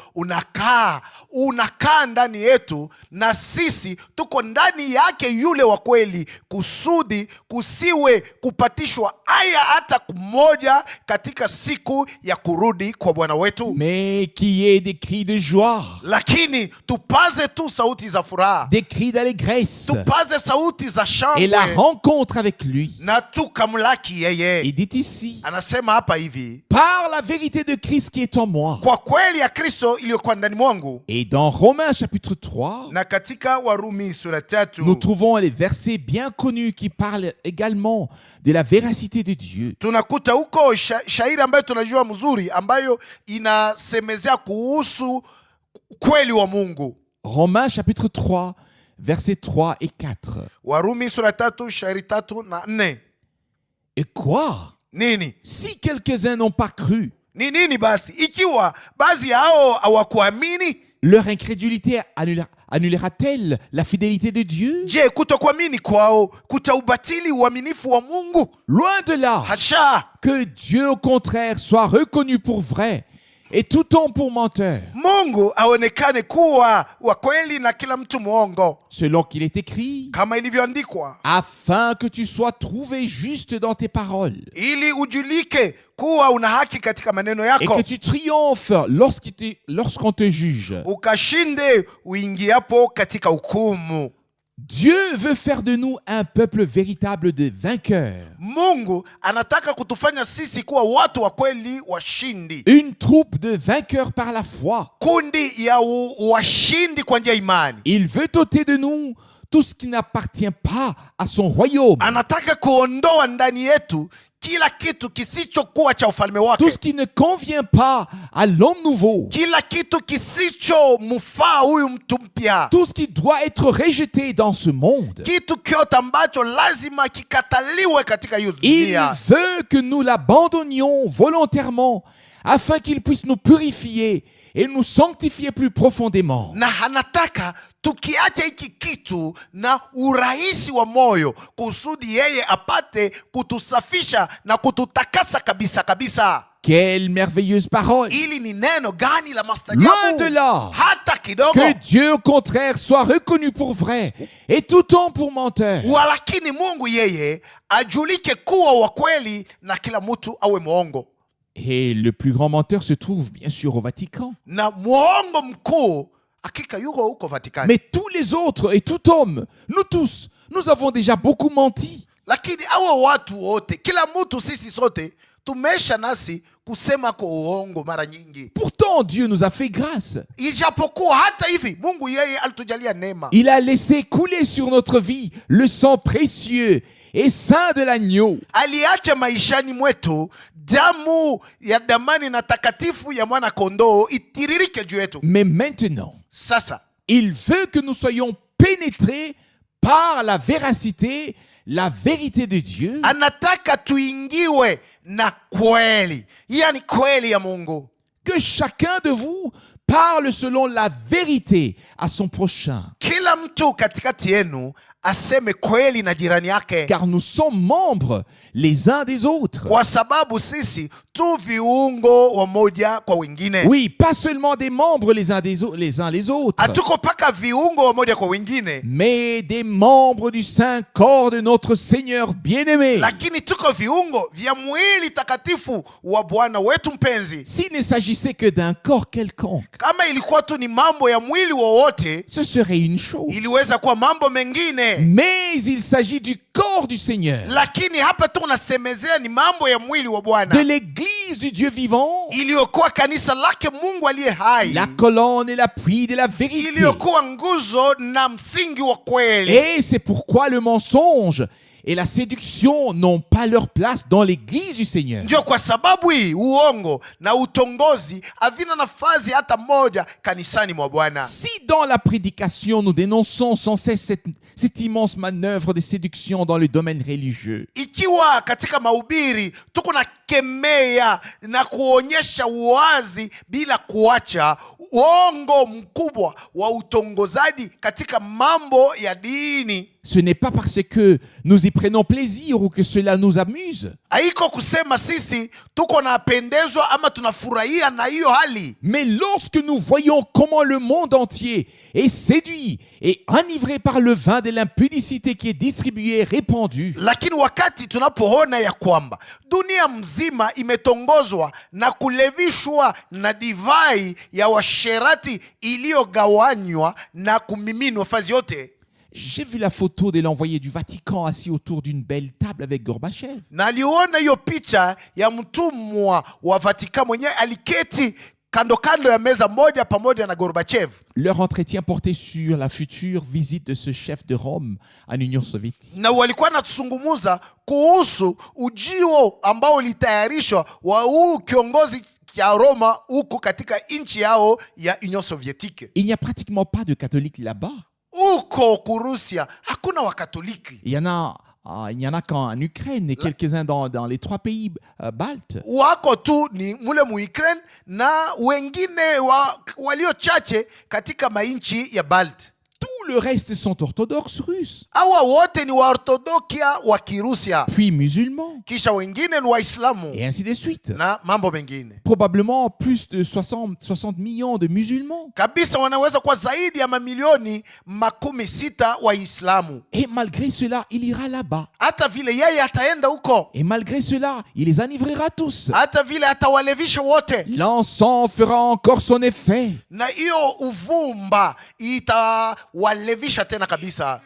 unakaa ndani yetu, na sisi tuko ndani yake yule wa kweli, kusudi kusiwe kupatishwa aya hata kumoja katika siku ya kurudi kwa Bwana wetu. Mais qu'il y ait des cris de joie, lakini tupaze tu sauti za furaha, des cris d'allégresse, tupaze sauti za shangwe, et la rencontre avec lui. na tukamlaki yeye. Il dit ici, Anasema hapa hivi, par la vérité de Christ qui est en moi. kwa kweli ya Kristo iliyokuwa ndani mwangu. Et dans Romains chapitre 3, Na katika Warumi sura 3 nous trouvons les versets bien connus qui parlent également de la véracité de Dieu. tunakuta huko shairi ambayo tunajua mzuri, ambayo inasemezea kuhusu kweli wa Mungu. Romains chapitre 3, versets 3 et 4. Warumi sura 3 shairi 3 na 4. Et quoi? Nini? Si quelques-uns n'ont pas cru, Ni nini basi ikiwa baadhi yao hawakuamini? leur incrédulité annulera-t-elle la fidélité de Dieu? Je, kutokuamini kwao kutaubatili uaminifu wa Mungu? Loin de là. Hasha! Que Dieu au contraire soit reconnu pour vrai et tout homme pour menteur. Mungu aonekane kuwa wa kweli na kila mtu mwongo, Selon qu'il est écrit, kama ilivyoandikwa, afin que tu sois trouvé juste dans tes paroles ili ujulike kuwa una haki katika maneno et yako, que tu triomphes lorsqu'on te juge. ukashinde uingiapo katika hukumu. Dieu veut faire de nous un peuple véritable de vainqueurs. Mungu anataka kutufanya sisi kuwa watu wa kweli washindi, Une troupe de vainqueurs par la foi. kundi ya washindi kwa njia ya imani. Il veut ôter de nous tout ce qui n'appartient pas à son royaume. Anataka kuondoa ndani yetu kila kitu kisichokuwa cha ufalme Tout wake, ce qui ne convient pas à l'homme nouveau. kila kitu kisichomfaa huyu mtu mpya, Tout ce qui doit être rejeté dans ce monde. kitu kyote ambacho lazima kikataliwe katika hiyo Il dunia. veut que nous l'abandonnions volontairement afin qu'il puisse nous purifier et nous sanctifier plus profondément. Na anataka tukiacha hiki kitu na urahisi wa moyo, kusudi yeye apate kutusafisha na kututakasa kabisa kabisa. Quelle merveilleuse parole! Ili ni neno gani la Loin maajabu! de là Hata kidogo. que Dieu au contraire soit reconnu pour vrai et tout homme pour menteur. Walakini Mungu yeye ajulike kuwa wa kweli na kila mtu awe mwongo. Et le plus grand menteur se trouve bien sûr au Vatican. Na mwongo mkuu hakika yuko huko Vatikani. Mais tous les autres et tout homme, nous tous, nous avons déjà beaucoup menti. Lakini hao watu wote, kila mtu, sisi sote tumesha nasi kusema kwa uongo mara nyingi. Pourtant, Dieu nous a fait grâce. Ijapokuwa hata hivi Mungu yeye alitujalia neema. Il a laissé couler sur notre vie le sang précieux et saint de l'agneau. Aliacha maishani mwetu damu ya damani na takatifu ya mwana kondoo itiririke juu yetu. Mais maintenant, Sasa il veut que nous soyons pénétrés par la véracité, la vérité de Dieu, anataka tuingiwe na kweli, yani kweli ya Mungu. que chacun de vous parle selon la vérité à son prochain. Kila mtu katikati yenu aseme kweli na jirani yake, Car nous sommes membres les uns des autres. kwa sababu sisi tu viungo wa moja kwa wengine. Oui, pas seulement des membres les uns les autres, Hatuko paka viungo wa moja kwa wengine, mais des membres du saint corps de notre Seigneur bien-aimé. lakini tuko viungo vya mwili takatifu wa Bwana wetu mpenzi. S'il ne s'agissait que d'un corps quelconque, Kama ilikuwa tu ni mambo ya mwili wowote, ce serait une chose. iliweza kuwa mambo mengine, Mais il s'agit du corps du Seigneur, lakini hapa tu unasemezea ni mambo ya mwili wa de Bwana, l'église du Dieu vivant, iliyokuwa kanisa lake Mungu aliye hai, la colonne et l'appui de la vérité. iliyokuwa nguzo na msingi wa kweli. Et c'est pourquoi le mensonge et la séduction n'ont pas leur place dans l'église du Seigneur. Ndio kwa sababu hii uongo na utongozi havina nafasi hata moja kanisani mwa Bwana. Si dans la prédication nous dénonçons sans cesse cette immense manœuvre de séduction dans le domaine religieux, Ikiwa katika mahubiri tuko na kemea na kuonyesha uwazi bila kuacha uongo mkubwa wa utongozaji katika mambo ya dini, ce n'est pas parce que nous y prenons plaisir ou que cela nous amuse, haiko kusema sisi tuko napendezwa ama tunafurahia na hiyo hali, mais lorsque nous voyons comment le monde entier est séduit et enivré par le vin de l'impudicité qui est distribué et répandu, lakini wakati tunapoona ya kwamba dunia mzima imetongozwa na kulevishwa na divai ya washerati iliyogawanywa na kumiminwa fazi yote. j'ai vu la photo de l'envoyé du Vatican assis autour d'une belle table avec Gorbatchev. Na aliona hiyo picha ya mtumwa wa Vatican mwenyewe aliketi kando kando ya meza moja pamoja na Gorbachev. Leur entretien portait sur la future visite de ce chef de Rome en Union soviétique. Na walikuwa natusungumuza kuhusu ujio ambao ulitayarishwa wa huu kiongozi ya Roma huko katika nchi yao ya Union soviétique. Il n'y a pratiquement pas de catholiques là-bas. Huko Kurusia hakuna wakatoliki. Il n'y en a qu'en Ukraine et quelques-uns dans les 3 pays baltes. Wako tu ni mule mu Ukraine na wengine walio chache katika mainchi ya Balt. Tous le reste sont orthodoxes russes, Hawa wote ni Waorthodokia wa Kirusia, puis musulmans, kisha wengine ni Waislamu et ainsi de suite. na mambo mengine. Probablement plus de 60 millions de musulmans. Kabisa wanaweza kuwa zaidi ya mamilioni 16 Waislamu. Et malgré cela, il ira là-bas. Hata vile yeye ataenda huko, Et malgré cela, il les enivrera tous. hata vile atawalevisha wote, L'encens fera encore son effet. na hiyo uvumba itawalevisha tena kabisa.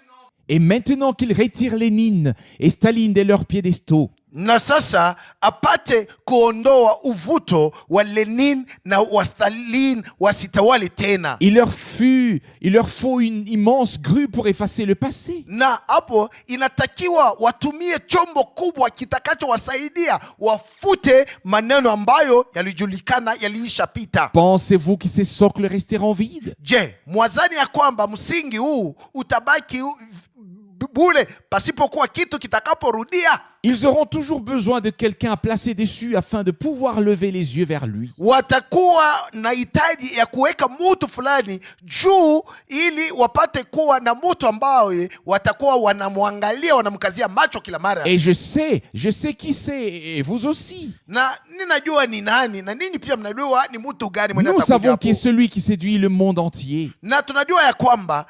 Et maintenant qu'ils retirent Lénine et Staline de leurs piédestaux, Na sasa apate kuondoa uvuto wa Lenin na wa Stalin wasitawale tena, il leur faut une immense grue pour effacer le passé. na hapo inatakiwa watumie chombo kubwa kitakachowasaidia wafute maneno ambayo yalijulikana, yaliishapita. Pensez-vous que ces socles resteront vides? Je, mwazani ya kwamba msingi huu utabaki bule pasipokuwa kitu kitakaporudia? Ils auront toujours besoin de quelqu'un à placer dessus afin de pouvoir lever les yeux vers lui. Watakuwa na hitaji ya kuweka mutu fulani juu ili wapate kuwa na mutu ambao watakuwa wanamwangalia, wanamkazia macho kila mara. Et je sais qui c'est, et vous aussi. Na ninajua ni nani, na ninyi pia mnajua ni mutu gani mwenye Nous atakuja savons qui est hapo. celui qui séduit le monde entier. Na tunajua ya kwamba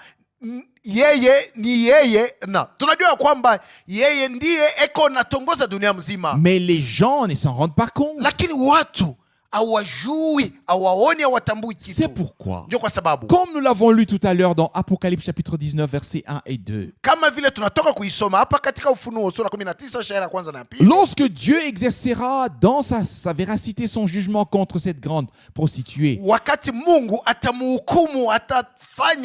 yeye na tunajua kwamba yeye ndiye eko natongoza dunia mzima, Mais les gens ne s'en rendent pas compte. lakini watu hawajui, hawaoni, hawatambui C'est kitu. pourquoi, Ndio kwa sababu comme nous l'avons lu tout à l'heure dans Apocalypse chapitre 19 versets 1 et 2, kama vile tunatoka kuisoma hapa katika Ufunuo sura 19 shairi ya kwanza na ya pili, lorsque Dieu exercera dans sa véracité son jugement contre cette grande prostituée, wakati Mungu atamhukumu,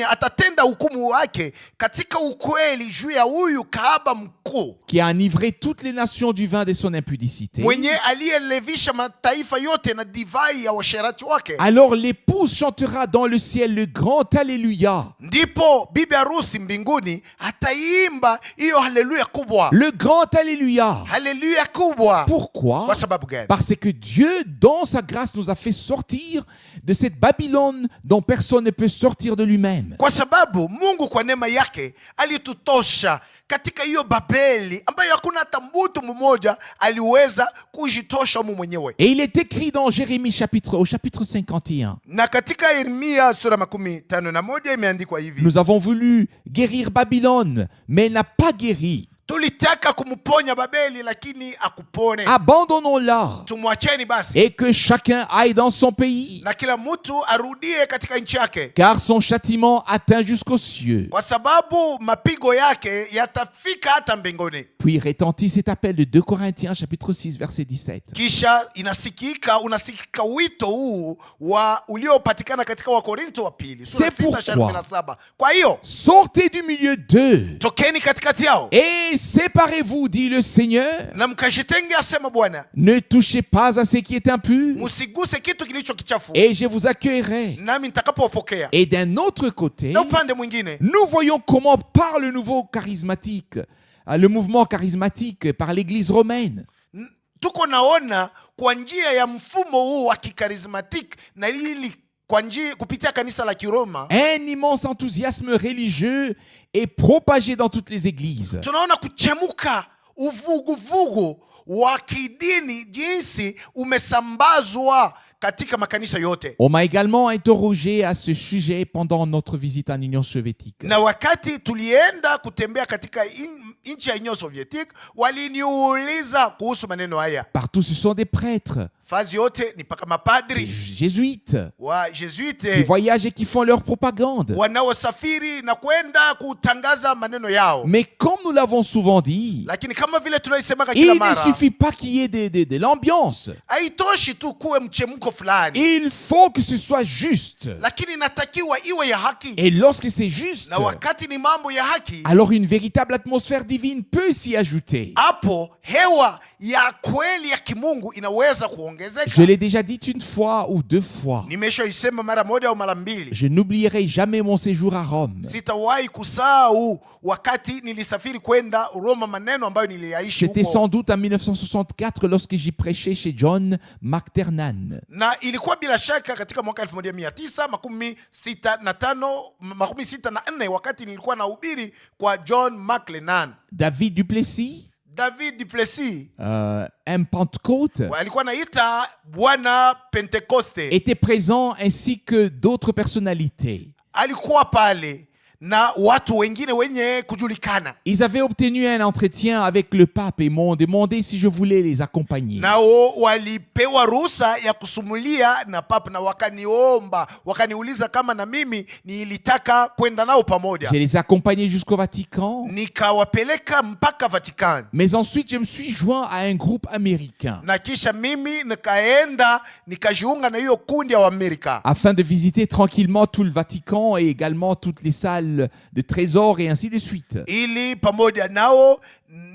atatenda hukumu wake katika ukweli juu ya huyu kahaba mkuu qui a enivré toutes les nations du vin de son impudicité, mwenye aliyelevisha mataifa yote na divai ya washerati wake, alors l'épouse chantera dans le ciel le grand Alléluia. ndipo bibi harusi mbinguni ataimba hiyo haleluya kubwa, Le grand Alléluia. haleluya kubwa. Pourquoi? Kwa sababu gani? Parce que Dieu, dans sa grâce, nous a fait sortir de cette Babylone dont personne ne peut sortir de lui-même. Kwa sababu Mungu kwa neema yake alitutosha katika hiyo Babeli ambayo hakuna hata mtu mmoja aliweza kujitosha humu mwenyewe. Et il est écrit dans Jérémie au chapitre 51. Na katika Yeremia sura 51 imeandikwa hivi: Nous avons voulu guérir Babylone, mais elle n'a pas guéri. tulitaka kumponya Babeli lakini akupone. Abandonnons-la Tumwacheni basi, et que chacun aille dans son pays, na kila mtu arudie katika nchi yake, car son châtiment atteint jusqu'aux cieux. kwa sababu mapigo yake yatafika hata mbinguni. Puis retentit cet appel de 2 Corinthiens chapitre 6 verset 17. Kisha unasikika wito huu wa uliopatikana katika Wakorinto wa pili sura C'est 6:17. Kwa hiyo Sortez du milieu d'eux tokeni katikati yao et séparez-vous, dit le Seigneur. na mkajitenge, asema Bwana. Ne touchez pas à ce qui est impur, Musiguse kitu kilicho kichafu, et je vous accueillerai. nami nitakapowapokea. Et d'un autre côté, Na upande mwingine nous voyons comment par le nouveau charismatique, le mouvement charismatique par l'Église romaine, tuko naona kwa njia ya mfumo huu wa kikarismatik na ili kwa njia kupitia kanisa la Kiroma, un immense enthousiasme religieux est propagé dans toutes les églises. tunaona kuchemuka uvuguvugu wa kidini jinsi umesambazwa katika makanisa yote. On m'a également interrogé à ce sujet pendant notre visite en Union soviétique. Na wakati tulienda kutembea katika nchi ya Union Soviétique, waliniuliza kuhusu maneno haya. Partout, ce sont des prêtres, Fazi yote ni paka des mapadri jésuites, wa qui Jesuite voyagent et qui font leur propagande. wanaosafiri na kwenda kutangaza maneno yao. Mais comme nous l'avons souvent dit, Lakini kama vile tunaisemaka kila il ne mara, suffit pas qu'il y ait de l'ambiance. haitoshi tu kuwe mchemko fulani, Il faut que ce soit juste. lakini inatakiwa iwe ya haki. Et lorsque c'est juste, Na wakati ni mambo ya haki, alors une véritable atmosphère divine peut s'y ajouter. hapo hewa ya kweli ya kimungu inaweza kuongezeka. kuongezeka. Je l'ai déjà dit une fois ou deux fois. Nimeshaisema mara moja au mara mbili. Je n'oublierai jamais mon séjour à Rome. Sitawahi kusahau wakati nilisafiri kwenda Roma, maneno ambayo niliyaishi C'était huko. sans doute en 1964 lorsque j'y prêchais chez John McTernan. Na ilikuwa bila shaka katika mwaka 1965 wakati nilikuwa nahubiri kwa John McLennan. David Duplessis, David Duplessis un Pentecôte, alikuwa naita Bwana Pentekoste, était présent ainsi que d'autres personnalités. alikuwa pale na watu wengine wenye kujulikana. Ils avaient obtenu un entretien avec le pape et m'ont demandé si je voulais les accompagner. Nao walipewa ruhusa ya kusumulia na papa, na wakaniuliza kama na mimi nilitaka kwenda nao pamoja. Je les ai accompagnés jusqu'au Vatican. Nikawapeleka mpaka Vatican. Mais ensuite, je me suis joint à un groupe américain Na kisha mimi nikaenda nikajiunga na hiyo kundi ya Amerika afin de visiter tranquillement tout le Vatican et également toutes les salles de trésors et ainsi de suite. ili pamoja nao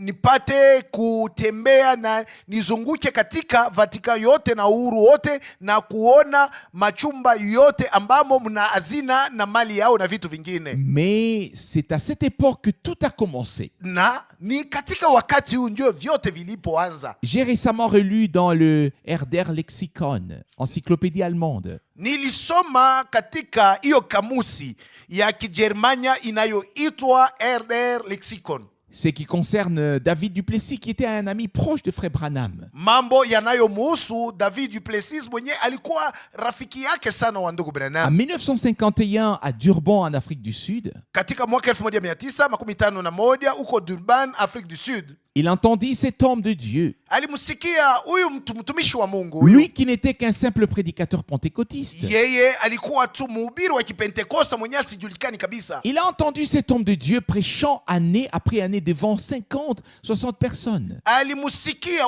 nipate kutembea na nizunguke katika Vatican yote na uhuru wote na kuona machumba yote ambamo mna hazina na mali yao na vitu vingine. Mais c'est à cette époque que tout a commencé. Na ni katika wakati huu ndio vyote vilipoanza. J'ai récemment relu dans le Herder Lexikon, encyclopédie allemande, Nilisoma katika hiyo kamusi ya Kijerumania inayoitwa Herder Lexikon, ce qui concerne David Duplessis, qui était un ami proche de Frère Branham. mambo yanayomuhusu David Duplessis mwenye alikuwa rafiki yake sana wa ndugu En Branham. 1951, à Durban, en Afrique du Sud, Katika mwaka 1951 huko Durban, Afrique du Sud, il entendit cet homme de Dieu, alimsikia huyu mtumishi wa Mungu huyu. lui qui n'était qu'un simple prédicateur pentecôtiste. Yeye alikuwa tu mhubiri wa Kipentekoste mwenye asijulikani kabisa. Il a entendu cet homme de Dieu prêchant année après année devant 50, 60 personnes. Alimusikia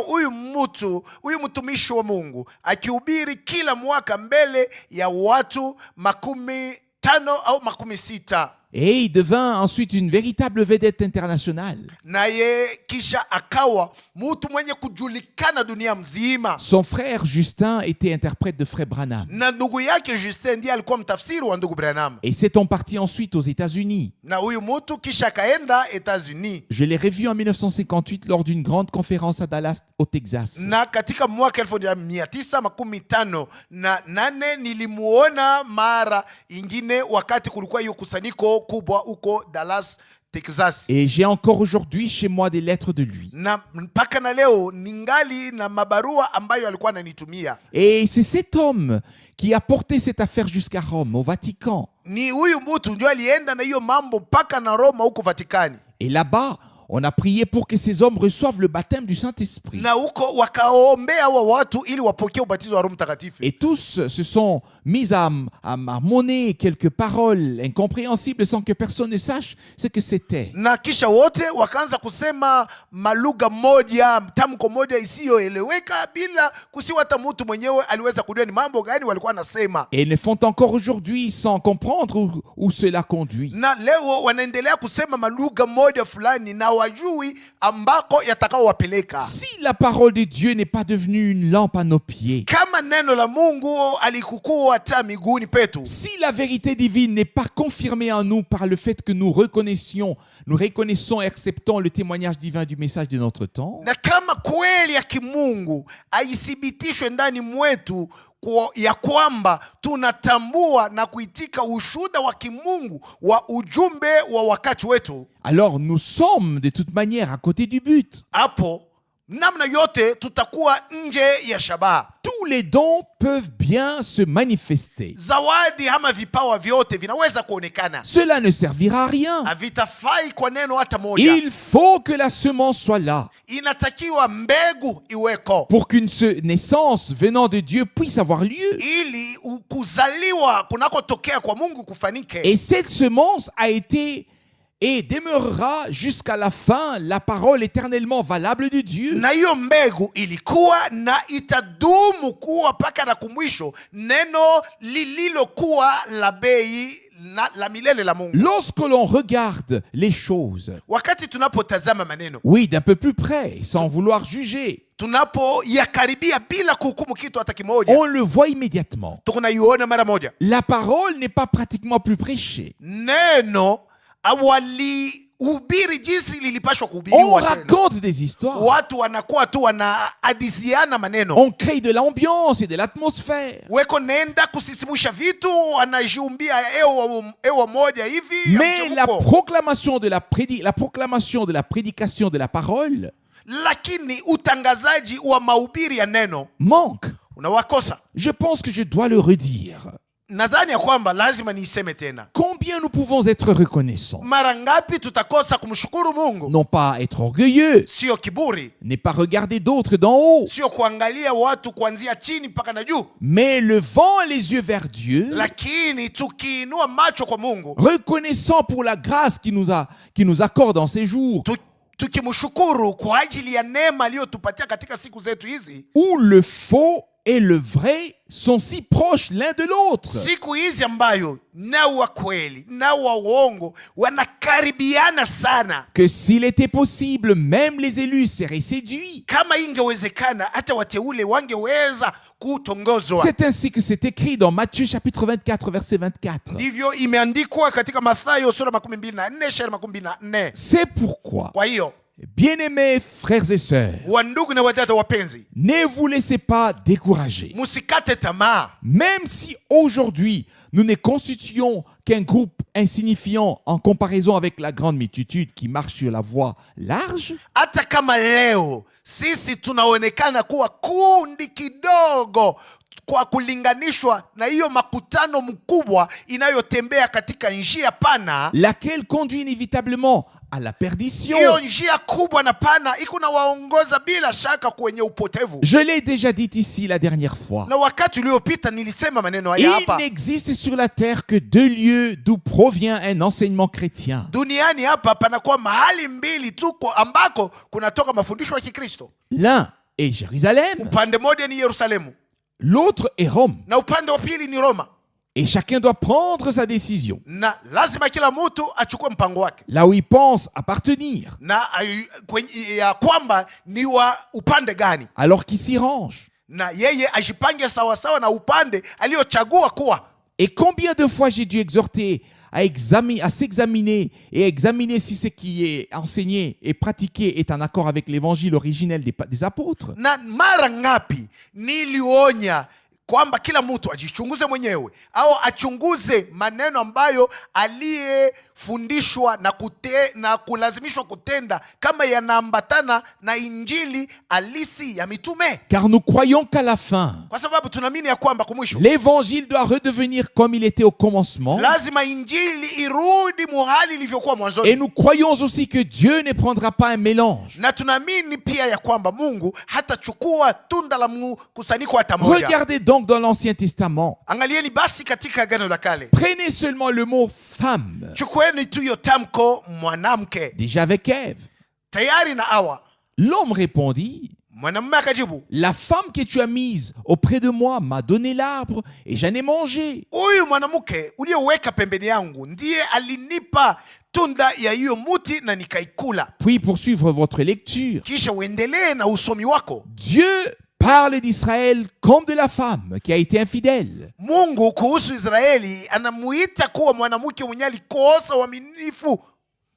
huyu mtumishi wa Mungu akihubiri kila mwaka mbele ya watu 50 au 60. Et il devint ensuite une véritable vedette internationale. Naye kisha akawa mtu mwenye kujulikana dunia mzima. Son frère Justin était interprète de Frère Branham. Na ndugu yake Justin ndiye alikuwa mtafsiri wa ndugu Branham. Et s'étant parti ensuite aux États-Unis. Na huyu mtu kisha akaenda Etats-Unis. Je l'ai revu en 1958 lors d'une grande conférence à Dallas, au Texas. Na katika mwaka 1958 nilimuona mara ingine wakati kulikuwa hiyo kusanyiko kubwa huko Dallas, Texas. Et j'ai encore aujourd'hui chez moi des lettres de lui. Na mpaka na leo ningali na mabarua ambayo alikuwa ananitumia. Et c'est cet homme qui a porté cette affaire jusqu'à Rome, au Vatican. Ni huyu mtu ndio alienda na hiyo mambo mpaka na Roma huko Vatikani. Et là-bas, on a prié pour que ces hommes reçoivent le baptême du Saint-Esprit. Na huko wakaombea wa watu ili wapokee ubatizo wa Roho Mtakatifu. Et tous se sont mis à marmonner quelques paroles incompréhensibles sans que personne ne sache ce que c'était. Na kisha wote wakaanza kusema malugha moja, tamko moja isiyoeleweka bila kusiwa hata mtu mwenyewe aliweza kujua ni mambo gani walikuwa nasema. Et ils le font encore aujourd'hui sans comprendre où cela conduit. Na leo wanaendelea kusema malugha moja fulani na wajui ambako yatakao wapeleka. Si la parole de Dieu n'est pas devenue une lampe à nos pieds, Kama neno la Mungu alikuwa taa miguuni petu, si la vérité divine n'est pas confirmée en nous par le fait que nous reconnaissons et acceptons le témoignage divin du message de notre temps, na kama kweli ya kimungu aithibitishwe ndani mwetu ya kwamba tunatambua na kuitika ushuhuda wa kimungu wa ujumbe wa wakati wetu, alors nous sommes de toute manière à côté du but. hapo namna yote tutakuwa nje ya shabaha. Tous les dons peuvent bien se manifester. Zawadi ama vipawa vyote vinaweza kuonekana. Cela ne servira à rien. Havitafai kwa neno hata moja. Il faut que la semence soit là Inatakiwa mbegu iweko pour qu'une naissance venant de Dieu puisse avoir lieu. ili kuzaliwa kunakotokea kwa Mungu kufanike. Et cette semence a été et demeurera jusqu'à la fin la parole éternellement valable de Dieu. Na hiyo mbegu ilikuwa na itadumu kuwa mpaka na kumwisho neno lililokuwa la bei la milele la Mungu. Lorsque l'on regarde les choses, Wakati tunapotazama maneno, oui, d'un peu plus près, sans vouloir juger, tunapoyakaribia bila kuhukumu kitu hata kimoja, on le voit immédiatement. tunaiona mara moja. La parole n'est pas pratiquement plus prêchée. Neno walihubiri jinsi lilipashwa On kuhubiriwa tena. raconte des histoires. Watu wanakuwa tu wanahadithiana maneno. On crée de l'ambiance et de l'atmosphère. Weko nenda kusisimusha vitu, wanajiumbia ewa moja hivi ya Mais la mchemuko. proclamation de la prédication de la parole Lakini utangazaji wa mahubiri ya neno manque. unawakosa. Je pense que je dois le redire. Nadhani ya kwamba lazima niiseme tena. Combien nous pouvons être reconnaissants? Mara ngapi tutakosa kumshukuru Mungu? Non pas être orgueilleux, Sio kiburi, n'est pas regarder d'autres d'en haut, sio kuangalia watu kuanzia chini mpaka na juu, mais levant les yeux vers Dieu, lakini tukiinua macho kwa Mungu, reconnaissant pour la grâce qu'il nous accorde en ces jours, tukimshukuru kwa ajili ya neema aliyotupatia katika siku zetu hizi, où le faux et le vrai sont si proches l'un de l'autre. siku hizi ambayo na wa kweli na wa uongo wanakaribiana sana. Que s'il était possible, même les élus seraient séduits. Kama ingewezekana hata wateule wangeweza kutongozwa. C'est ainsi que c'est écrit dans Matthieu chapitre 24, verset 24. Ndivyo imeandikwa katika Mathayo sura 24 shairi 24. C'est pourquoi, Kwa hiyo bien-aimés frères et sœurs, wandugu na wadada wapenzi, ne vous laissez pas décourager. musikate tamaa. Même si aujourd'hui nous ne constituons qu'un groupe insignifiant en comparaison avec la grande multitude qui marche sur la voie large, Hata kama leo sisi tunaonekana kuwa kundi kidogo kwa kulinganishwa na hiyo makutano mkubwa inayotembea katika njia pana, laquelle conduit inévitablement à la perdition. hiyo njia kubwa na pana iko na waongoza bila shaka kwenye upotevu. Je l'ai déjà dit ici la dernière fois. Na wakati uliopita nilisema maneno haya Il hapa. n'existe sur la terre que deux lieux d'où provient un enseignement chrétien. Duniani hapa panakuwa mahali mbili tu ambako kunatoka mafundisho ya Kikristo. L'un est Jérusalem, Upande moja ni Yerusalemu l'autre est Rome. na upande wa pili ni Roma, Et chacun doit prendre sa décision, na lazima kila mtu achukue mpango wake là où il pense appartenir, na ya kwamba ni wa upande gani, alors qu'il s'y range. na yeye ajipange sawasawa na upande aliyochagua kuwa. Et combien de fois j'ai dû exhorter à s'examiner et examiner si ce qui est enseigné et pratiqué est en accord avec l'évangile originel des apôtres. Na mara ngapi nilionya kwamba kila mtu ajichunguze mwenyewe au achunguze maneno ambayo aliyefundishwa na kulazimishwa kutenda kama yanaambatana na injili halisi ya mitume. Car nous croyons qu'à la fin, Kwa sababu tunaamini ya kwamba kumwisho l'évangile doit redevenir comme il était au commencement. lazima injili irudi muhali ilivyokuwa Et mwanzoni, nous croyons aussi que Dieu ne prendra pas un mélange. na tunaamini pia ya kwamba Mungu hatachukua tunda la mkusanyiko hata moja. Regardez donc dans l'Ancien Testament. Angalieni basi katika Agano la Kale, Prenez seulement le mot femme, chukueni tu hiyo tamko mwanamke, déjà avec Ève. tayari na Hawa. L'homme répondit, Mwanamume akajibu, la femme que tu as mise auprès de moi m'a donné l'arbre et j'en ai mangé. huyu mwanamke uliyoweka pembeni yangu ndiye alinipa tunda ya hiyo muti na nikaikula. Puis poursuivre votre lecture. Kisha uendelee na usomi wako. Dieu parle d'Israël comme de la femme qui a été infidèle. Mungu kuhusu Israeli anamuita kuwa mwanamke mwenye alikosa uaminifu.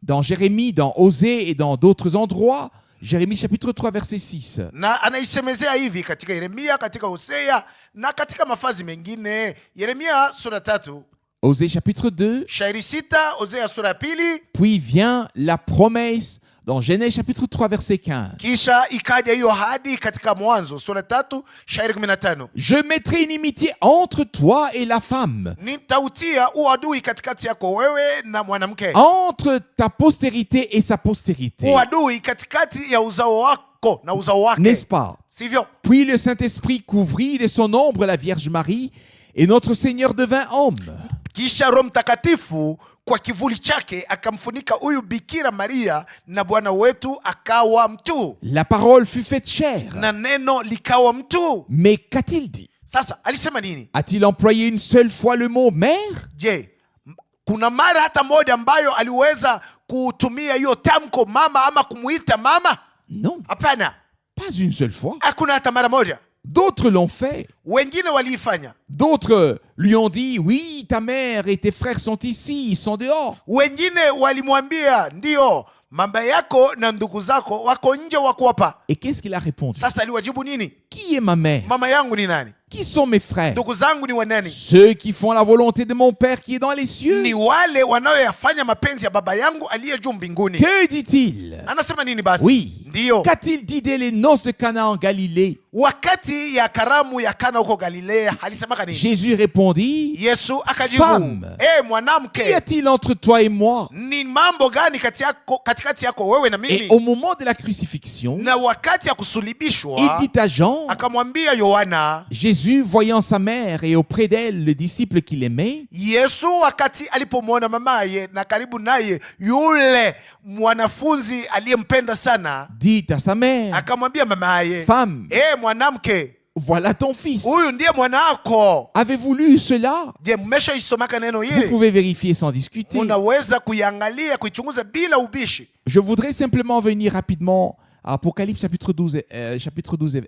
Dans Jérémie, dans Osée et dans d'autres endroits, Jérémie chapitre 3 verset 6. Na anaisemezea hivi katika Yeremia, katika Hosea na katika mafazi mengine. Yeremia sura 3, Osée chapitre 2. shairi 6, Hosea sura ya 2. Puis vient la promesse dans Genèse chapitre 3 verset 15. Kisha ikaja hiyo hadi katika Mwanzo sura 3 shairi 15. Je mettrai une inimitié entre toi et la femme, Nitautia uadui katikati yako wewe na mwanamke, entre ta postérité et sa postérité. uadui katikati ya uzao wako na uzao wake, N'est-ce pas? sivyo? Puis le Saint-Esprit couvrit de son ombre la Vierge Marie et notre Seigneur devint homme. Kisha Roho Mtakatifu kwa kivuli chake akamfunika huyu Bikira Maria na Bwana wetu akawa mtu, La parole fut faite chair. na neno likawa mtu. Mais qu'a-t-il dit? Sasa alisema nini? A-t-il employé une seule fois le mot mère? Je, Kuna mara hata moja ambayo aliweza kutumia hiyo tamko mama ama kumuita mama? Non, Hapana, pas une seule fois. hakuna hata mara moja. D'autres l'ont fait. Wengine waliifanya, D'autres lui ont dit, oui, ta mère et tes frères sont ici, ils sont dehors. wengine walimwambia ndio, mama yako na ndugu zako wako nje, wako hapa. Et qu'est-ce qu'il a répondu? Sasa aliwajibu nini? Qui est ma mère? Mama yangu ni nani? Qui sont mes frères? Ndugu zangu ni wanani? Ceux qui font la volonté de mon Père qui est dans les cieux. Ni wale wanaoyafanya mapenzi ya baba yangu aliye juu mbinguni. Que dit-il? Anasema nini basi? Oui. Ndiyo, Qu'a-t-il dit dès les noces de Cana en Galilée? wakati ya karamu ya Kana huko Galilea alisemaka nini? Jésus répondit, Yesu akajibu, Femme, qu'y mwanamke, a-t-il entre toi et moi? ni mambo gani katikati yako wewe na Et mimi? au moment de la crucifixion, Na wakati ya il kusulibishwa dit à Jean, akamwambia Yohana, Jésus, voyant sa mère et auprès d'elle le disciple qu'il aimait, Yesu wakati alipomwona mamaye na karibu naye yule mwanafunzi aliyempenda sana, dit à sa mère, akamwambia mamaye, Femme, mwanamke, voilà ton fils. huyu ndiye mwanako. Avez-vous lu cela? Je, mmeshaisomaka neno Vous hili? pouvez vérifier sans discuter. Unaweza kuiangalia, kuichunguza bila ubishi. Je voudrais simplement venir rapidement à Apocalypse chapitre 12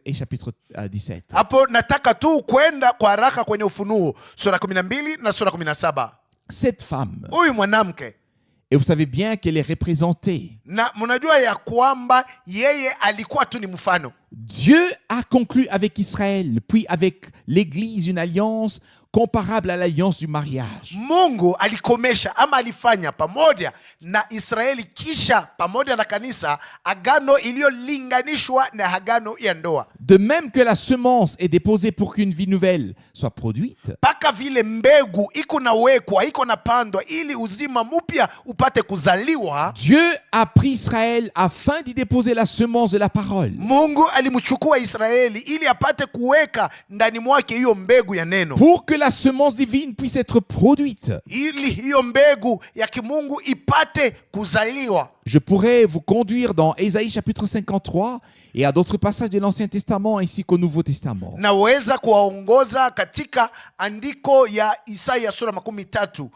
et chapitre 17. Hapo nataka tu kwenda kwa haraka kwenye Ufunuo sura 12 na sura 17. Cette femme, Huyu mwanamke, et vous savez bien qu'elle est représentée. na mnajua ya kwamba yeye alikuwa tu ni mfano. Dieu a conclu avec Israël, puis avec l'Église, une alliance comparable à l'alliance du mariage. Mungu alikomesha ama alifanya pamoja na Israeli kisha pamoja na kanisa agano iliyolinganishwa na agano ya ndoa. De même que la semence est déposée pour qu'une vie nouvelle soit produite, Paka vile mbegu iko nawekwa, iko napandwa ili uzima mpya upate kuzaliwa, Dieu a pris Israël afin d'y déposer la semence de la parole. Mungu alimchukua Israeli ili apate kuweka ndani mwake hiyo mbegu ya neno, Pour que la semence divine puisse être produite. ili hiyo mbegu ya kimungu ipate kuzaliwa. Je pourrais vous conduire dans Ésaïe chapitre 53 et à d'autres passages de l'Ancien Testament ainsi qu'au Nouveau Testament. Naweza kuwaongoza katika andiko ya Isaya sura 53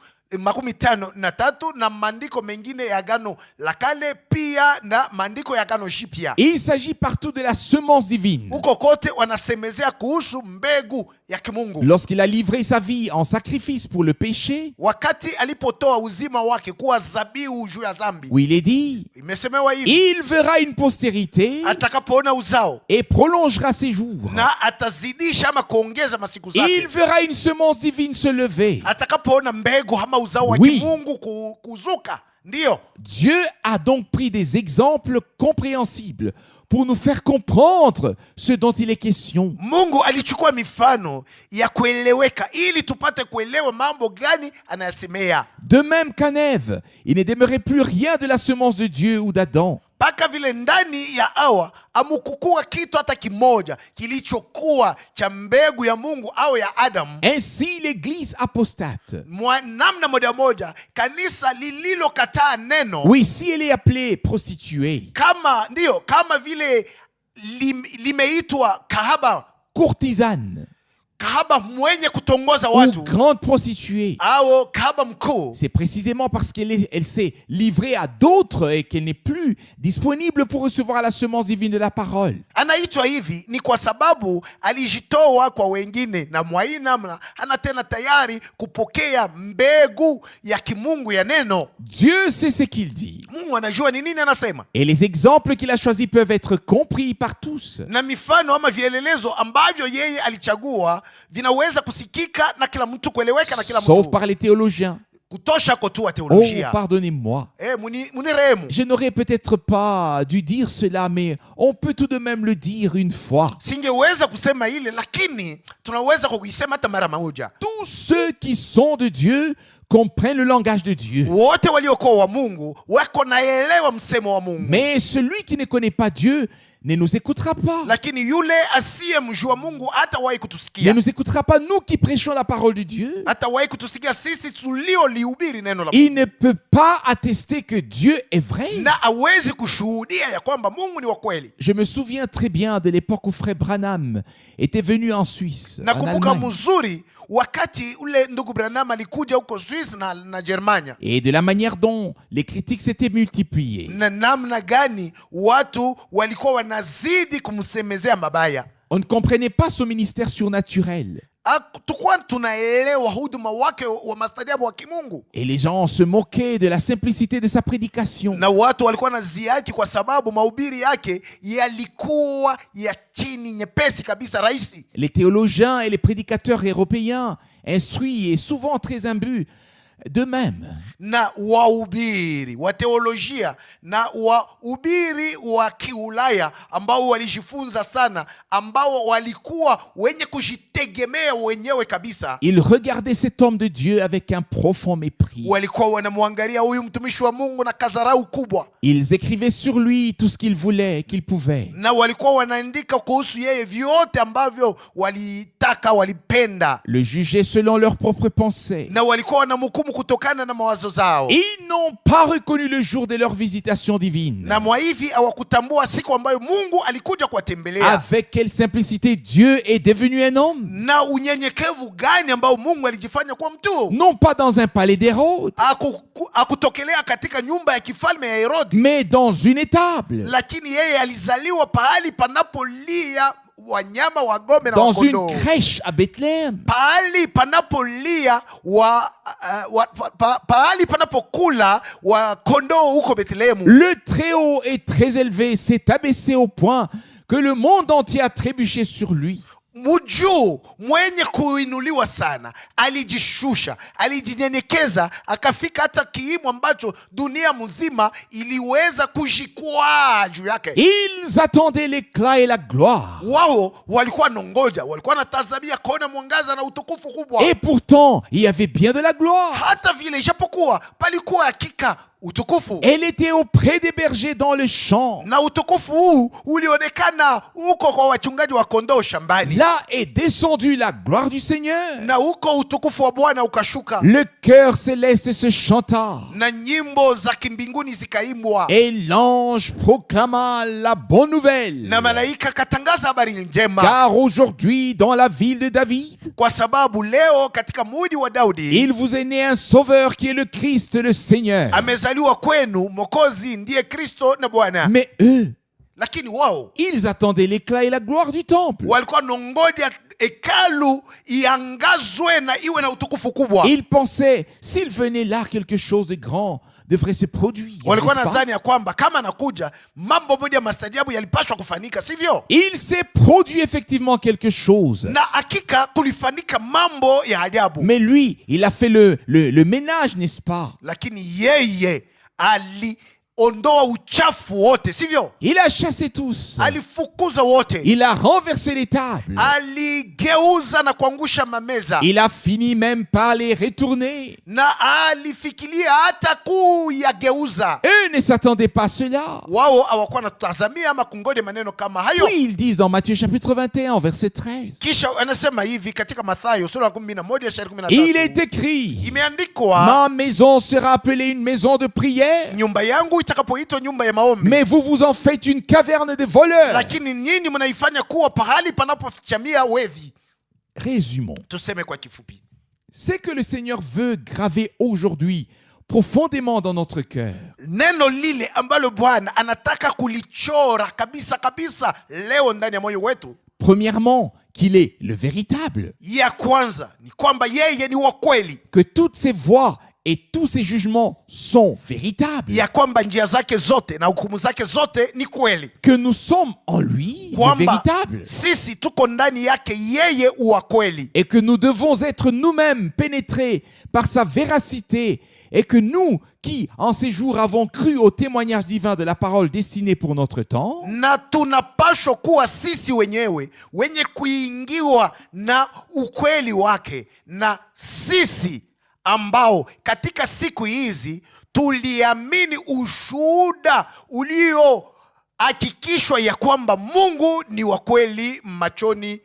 na maandiko mengine ya agano la kale, pia na maandiko ya agano jipya. Il s'agit partout de la semence divine. Huko kote wanasemezea kuhusu mbegu ya kimungu. Lorsqu'il a livré sa vie en sacrifice pour le péché, Wakati alipotoa uzima wake kuwa zabihu juu ya dhambi, où il est dit, imesemewa hivi, il verra une postérité atakapoona uzao et prolongera ses jours. na atazidisha ama kuongeza masiku Il zake, verra une semence divine se lever. atakapoona mbegu ama uzao wa Oui. kimungu kuzuka. Ndiyo, Dieu a donc pris des exemples compréhensibles pour nous faire comprendre ce dont il est question. Mungu alichukua mifano ya kueleweka ili tupate kuelewa mambo gani anayasemea. De même qu'à Ève, il ne demeurait plus rien de la semence de Dieu ou d'Adam. Mpaka vile ndani ya Hawa amukukua kitu hata kimoja kilichokuwa cha mbegu ya Mungu au ya Adamu. Ainsi, l'Église apostate, Namna moja kanisa lililokataa neno, oui, si elle est appelée prostituée, kama vile limeitwa courtisane kahaba mwenye kutongoza ou watu grande prostituée, au kahaba mkuu, c'est précisément parce qu'elle s'est livrée à d'autres et qu'elle n'est plus disponible pour recevoir la semence divine de la parole. anaitwa hivi ni kwa sababu alijitoa kwa wengine, na mwa hii namna hana tena tayari kupokea mbegu ya kimungu ya neno. Dieu sait ce qu'il dit. Mungu anajua ni nini anasema, Et les exemples qu'il a choisis peuvent être compris par tous. na mifano ama vielelezo ambavyo yeye alichagua vinaweza kusikika na kila mtu, kueleweka na kila Sauf mtu, par les théologiens. kutosha kwa tu wa Oh, teolojia. pardonnez-moi. Munirehemu. Je n'aurais peut-être pas dû dire cela, mais on peut tout de même le dire une fois. Singeweza kusema ile, lakini tunaweza kuisema hata mara moja. Tous ceux qui sont de Dieu comprennent le langage de Dieu. Wote waliokuwa wa Mungu wako naelewa msemo wa Mungu. Mais celui qui ne connaît pas Dieu ne nous écoutera pas. lakini yule asiyemjua Mungu hatawahi Ne kutusikia. nous écoutera pas, nous qui prêchons la parole de Dieu. Hatawahi kutusikia sisi tuliolihubiri neno la Il Mungu. ne peut pas attester que Dieu est vrai. Na hawezi kushuhudia ya kwamba Mungu ni wa kweli. Je me souviens très bien de l'époque où Frère Branham était venu en Suisse, en Nakumbuka Allemagne, mzuri wakati ule ndugu Branham alikuja huko Swiss na Germania, et de la manière dont les critiques s'étaient multipliées. na namna gani watu walikuwa wanazidi kumsemezea mabaya. On ne comprenait pas son ministère surnaturel. Tukuwa tunaelewa huduma wake wa mastajabu wa kimungu, Et les gens se moquaient de la simplicité de sa prédication. na watu walikuwa naziaki kwa sababu mahubiri yake yalikuwa ya chini, nyepesi kabisa, rahisi. Les théologiens et les prédicateurs européens, instruits et souvent très imbus d'eux-mêmes, Na wahubiri wa teolojia na wahubiri wa Kiulaya ambao walijifunza sana, ambao walikuwa wenye kujitegemea wenyewe kabisa, ils regardaient cet homme de Dieu avec un profond mépris. walikuwa wanamwangalia huyu mtumishi wa Mungu na kadharau kubwa, Ils écrivaient sur lui tout ce qu'ils voulaient, qu'ils pouvaient. na walikuwa wanaandika kuhusu yeye vyote ambavyo walitaka, walipenda, Le jugeaient selon leurs propres pensées. na walikuwa wanamhukumu kutokana na mawazo zao. Ils n'ont pas reconnu le jour de leur visitation divine. Na mwa hivi hawakutambua siku ambayo Mungu alikuja kuwatembelea. Avec quelle simplicité Dieu est devenu un homme. Na unyenyekevu gani ambao Mungu alijifanya kuwa mtu. Non pas dans un palais d'Hérode, Hakutokelea katika nyumba ya kifalme ya Herodi, mais dans une étable, lakini yeye alizaliwa pahali panapolia wanyama wa gome na dans une wakondoo, crèche à Bethléem. pahali panapolia pahali panapokula wakondoo huko Bethlehemu. Le Très-Haut et très élevé s'est abaissé au point que le monde entier a trébuché sur lui. Mjuu mwenye kuinuliwa sana alijishusha, alijinyenyekeza, akafika hata kiimo ambacho dunia mzima iliweza kujikwaa juu yake. Ils attendaient l'éclat et la gloire. Wao walikuwa nongoja, walikuwa natazamia kuona mwangaza na utukufu kubwa. Et pourtant, il y avait bien de la gloire. Hata vile ijapokuwa palikuwa hakika utukufu, Elle était auprès des bergers dans le champ. na utukufu huu ulionekana huko kwa wachungaji wa kondoo shambani. Là est descendue la gloire du Seigneur. Na huko utukufu wa Bwana ukashuka, Le chœur céleste se chanta. na nyimbo za kimbinguni zikaimbwa, Et l'ange proclama la bonne nouvelle. na malaika katangaza habari njema. Car aujourd'hui, dans la ville de David, Kwa sababu leo katika mji wa Daudi il vous est né un sauveur qui est le Christ, le Seigneur. amezaliwa kwenu Mwokozi, ndiye Kristo na Bwana. Mais eux, Lakini wao ils attendaient l'éclat et la gloire du temple. walikuwa nongoja hekalu iangazwe na iwe na utukufu kubwa. Ils pensaient, s'il venait là, quelque chose de grand devrait se produire. Walikuwa n'est-ce pas? nadhani ya kwamba kama anakuja mambo moja mastajabu yalipaswa kufanyika, sivyo? Il s'est produit effectivement quelque chose. Na hakika kulifanyika mambo ya ajabu. Mais lui, il a fait le ménage, n'est-ce pas? Lakini yeye aliondoa uchafu wote, sivyo? Il a chassé tous. Alifukuza wote. Il a renversé les tables. Aligeuza na kuangusha mameza. Il a fini même par les retourner. Na alifikiria hata kuyageuza. Eux ne s'attendaient pas à cela. Wao hawakuwa natazamia ama kungoja maneno kama hayo. Puis ils disent dans Matthieu chapitre 21, verset 13. Kisha anasema hivi katika Mathayo sura ya 11:13. Il est écrit, Imeandikwa, ma maison sera appelée une maison de prière, nyumba yangu itakapoitwa nyumba ya maombi, mais vous vous en faites une caverne de voleurs. lakini nyinyi mnaifanya kuwa pahali panapochamia wevi. Résumons. Tuseme kwa kifupi, C'est que le Seigneur veut graver aujourd'hui profondément dans notre cœur neno lile ambalo Bwana anataka kulichora kabisa kabisa leo ndani ya moyo wetu. premièrement qu'il est le véritable, Ya kwanza ni kwamba yeye ni wa kweli, que toutes ses voies et tous ses jugements sont véritables, ya kwamba njia zake zote na hukumu zake zote ni kweli, que nous sommes en lui le kwamba véritable, sisi tuko ndani yake yeye wa kweli, et que nous devons être nous-mêmes pénétrés par sa véracité, et que nous qui en ces jours avons cru au témoignage divin de la parole destinée pour notre temps, na tunapashwa kuwa sisi wenyewe wenye kuingiwa na ukweli wake, na sisi ambao katika siku hizi tuliamini ushuhuda hakikishwa ya kwamba Mungu ni wa kweli machoni,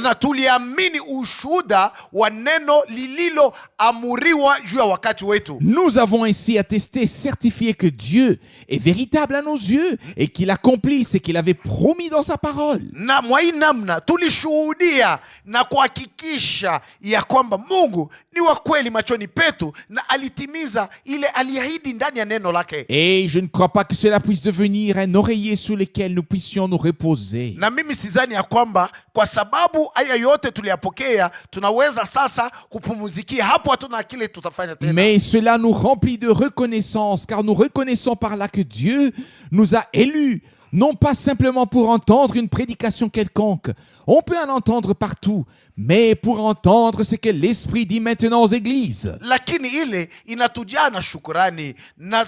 na tuliamini ushuhuda wa neno lililoamuriwa juu ya wakati wetu. Nous avons ainsi attesté, certifié que Dieu est véritable à nos yeux et qu'il accomplit ce qu'il avait promis dans sa parole. Na mwa hii namna tulishuhudia na kuhakikisha ya kwamba Mungu ni wa kweli machoni petu na alitimiza ile aliahidi ndani ya neno lake. Et je ne crois pas que cela puisse devenir un oreiller sous lequel nous puissions nous reposer. Na mimi sidhani ya kwamba kwa sababu haya yote tuliyapokea tunaweza sasa kupumuzikia hapo, hatuna kile tutafanya tena. Mais cela nous remplit de reconnaissance, car nous reconnaissons par là que Dieu nous a élus, non pas simplement pour entendre une prédication quelconque, on peut en entendre partout, mais pour entendre ce que l'Esprit dit maintenant aux églises. Lakini ile inatujaa na shukurani na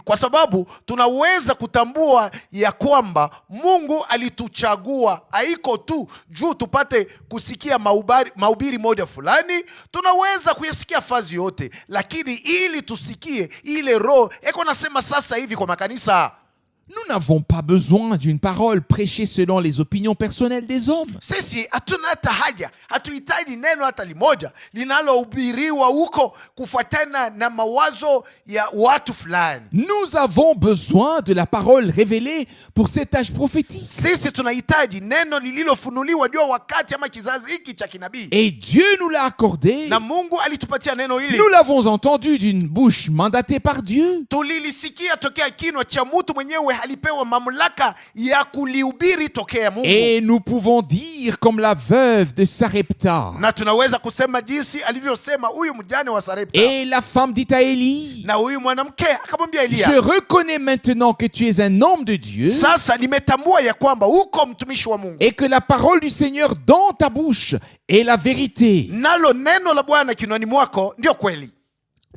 kwa sababu tunaweza kutambua ya kwamba Mungu alituchagua, haiko tu juu tupate kusikia mahubiri moja fulani, tunaweza kuyasikia fazi yote, lakini ili tusikie ile roho eko nasema sasa hivi kwa makanisa. Nous n'avons pas besoin d'une parole prêchée selon les opinions personnelles des hommes. Sisi hatuna hata haja, hatuhitaji neno hata limoja linalohubiriwa huko kufuatana na mawazo ya watu fulani. Nous avons besoin de la parole révélée pour cet âge prophétique. Sisi tunahitaji neno lililofunuliwa juu wakati ama kizazi hiki cha kinabii. Et Dieu nous l'a accordé. Na Mungu alitupatia neno hili. Nous l'avons entendu d'une bouche mandatée par Dieu. Tulilisikia tokea kinywa cha mtu mwenyewe alipewa mamlaka ya kulihubiri tokea Mungu. Et nous pouvons dire comme la veuve de Sarepta. Na tunaweza kusema jinsi alivyosema huyu mjane wa Sarepta. Et la femme dit à Élie. Na huyu mwanamke akamwambia Elia. Je reconnais maintenant que tu es un homme de Dieu. Sasa nimetambua ya kwamba uko mtumishi wa Mungu. Et que la parole du Seigneur dans ta bouche est la vérité. Nalo neno la Bwana kinywani mwako ndio kweli.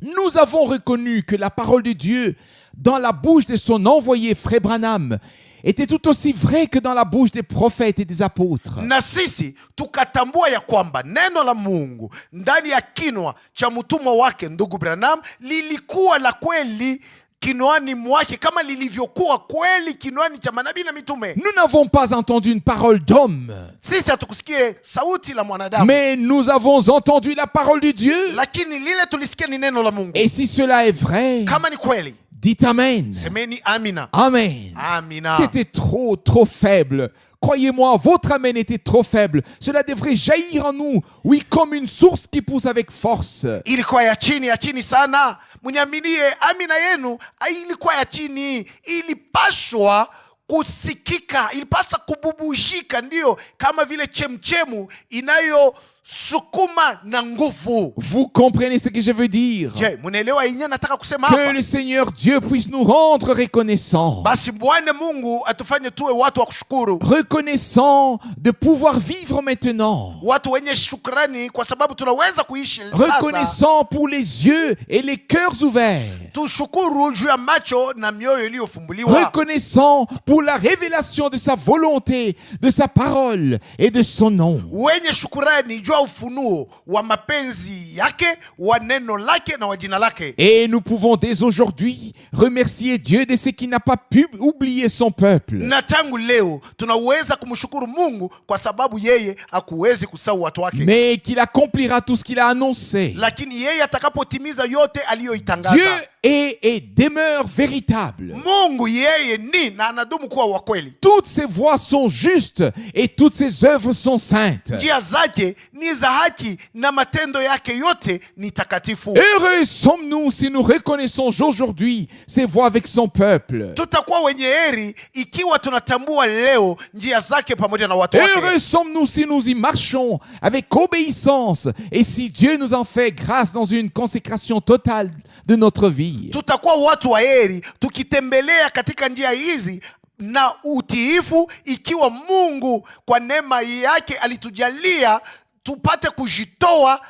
Nous avons reconnu que la parole de Dieu dans la bouche de son envoyé Frère Branham était tout aussi vrai que dans la bouche des prophètes et des apôtres. Na sisi tukatambua ya kwamba neno la Mungu ndani ya kinywa cha mtumwa wake ndugu Branham lilikuwa la kweli kinwani mwake kama lilivyokuwa kweli kinwani cha manabii na mitume. Nous n'avons pas entendu une parole d'homme. Sisi hatukusikie sauti la mwanadamu. Mais nous avons entendu la parole de Dieu. Lakini lile tulisikia ni neno la Mungu. Et si cela est vrai, kama ni kweli, dites Amen. semeni amina. Amen. Amina. C'était trop faible. Croyez-moi, votre Amen était trop faible. Cela devrait jaillir en nous, oui, comme une source qui pousse avec force. Ilikuwa ya chini sana. Mniaminie, amina yenu ilikuwa ya chini, ilipashwa kusikika, ilipasa kububushika, ndio kama vile chemchemu inayo sukuma na nguvu. Vous comprenez ce que je veux dire? Je, munaelewa yenyewe nataka kusema Que hapa? le Seigneur Dieu puisse nous rendre reconnaissants. Basi Bwana Mungu atufanye tuwe watu wa kushukuru. Reconnaissants de pouvoir vivre maintenant. Watu wenye shukrani kwa sababu tunaweza kuishi sasa. Reconnaissants pour les yeux et les cœurs ouverts. Tushukuru juu ya macho na mioyo iliyofumbuliwa. Reconnaissants pour la révélation de sa volonté, de sa parole et de son nom. Wenye shukrani juu ya ufunuo wa mapenzi yake, wa neno lake na wa jina lake. Et nous pouvons dès aujourd'hui remercier Dieu de ce qu'il n'a pas pu oublier son peuple. Na tangu leo tunaweza kumshukuru Mungu kwa sababu yeye hakuwezi kusahau watu wake. Mais qu'il accomplira tout ce qu'il a annoncé. Lakini yeye atakapotimiza yote aliyoitangaza. Dieu est et demeure véritable. Mungu yeye ni na anadumu kuwa wa kweli. Toutes ses voies sont justes et toutes ses œuvres sont saintes. Njia zake ni za haki na matendo yake yote ni takatifu. Heureux sommes-nous si nous reconnaissons aujourd'hui ses voies avec son peuple. Tutakuwa wenye heri ikiwa tunatambua leo njia zake pamoja na watu wake. Heureux sommes-nous si nous y marchons avec obéissance et si Dieu nous en fait grâce dans une consécration totale de notre vie. Tutakuwa watu wa heri tukitembelea katika njia hizi na utiifu, ikiwa Mungu kwa neema yake alitujalia tupate kujitoa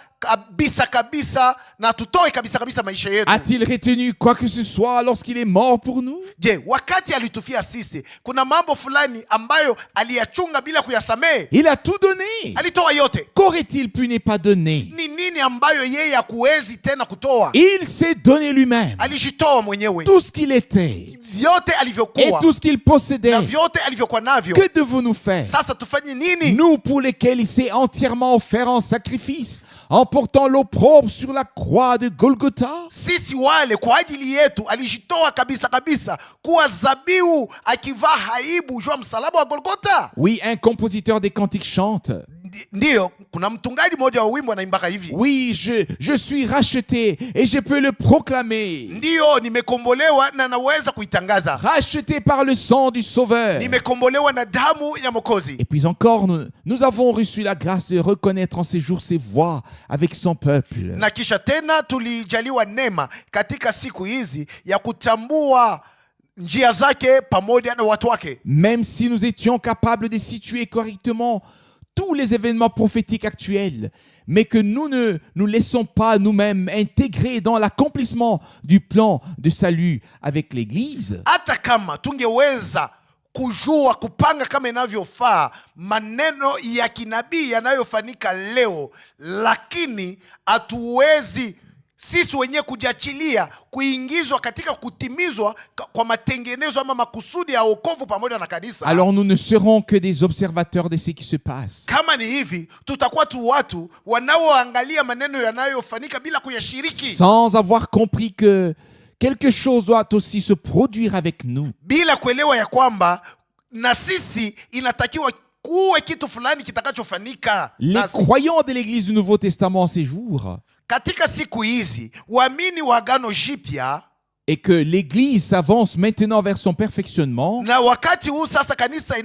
kabisa na tutoe kabisa maisha yetu. A-t-il retenu quoi que ce soit lorsqu'il est mort pour nous? Je, wakati alitufia sisi kuna mambo fulani ambayo aliyachunga bila kuyasamehe? Il a tout donné. Alitoa yote. Qu'aurait-il pu ne pas donner? Ni nini ambayo yeye hakuwezi tena kutoa? Il s'est donné lui-même. Alijitoa mwenyewe. Tout ce qu'il était. vyote et alivyokuwa tout ce qu'il possédait. na vyote alivyokuwa navyo. Que devons-nous faire? Sasa tufanye nini? Nous pour lesquels il s'est entièrement offert en sacrifice, en portant l'opprobre sur la croix de Golgotha. Sisi wale kwa ajili yetu alijitoa kabisa kabisa kuwa zabihu, akivaa haibu juu ya msalaba wa Golgotha. Oui, un compositeur des cantiques chante. Ndiyo, kuna mtungaji mmoja wa wimbo anaimbaka hivi. Oui, je suis racheté et je peux le proclamer. Ndiyo, nimekombolewa na naweza kuitangaza. Racheté par le sang du Sauveur. Nimekombolewa na damu ya Mwokozi. Et puis encore, nous avons reçu la grâce de reconnaître en ces jours ses voix avec son peuple. Na kisha tena tulijaliwa neema katika siku hizi ya kutambua njia zake pamoja na watu wake. Même si nous étions capables de situer correctement tous les événements prophétiques actuels, mais que nous ne nous laissons pas nous-mêmes intégrer dans l'accomplissement du plan de salut avec l'Église. Hata kama tungeweza kujua kupanga kama inavyofaa maneno ya kinabii yanayofanyika leo, lakini hatuwezi sisi wenyewe kujiachilia kuingizwa katika kutimizwa kwa matengenezo ama makusudi ya wokovu pamoja na kanisa. Alors nous ne serons que des observateurs de ce qui se passe. Kama ni hivi, tutakuwa tu watu wanaoangalia maneno yanayofanyika bila kuyashiriki, Sans avoir compris que quelque chose doit aussi se produire avec nous. bila kuelewa ya kwamba na sisi inatakiwa kuwe kitu fulani kitakachofanyika Les nasi. croyants de l'Église du Nouveau Testament en ces jours, Katika siku hizi waamini wa Agano Jipya, et que l'Église s'avance maintenant vers son perfectionnement, na wakati huu sasa kanisa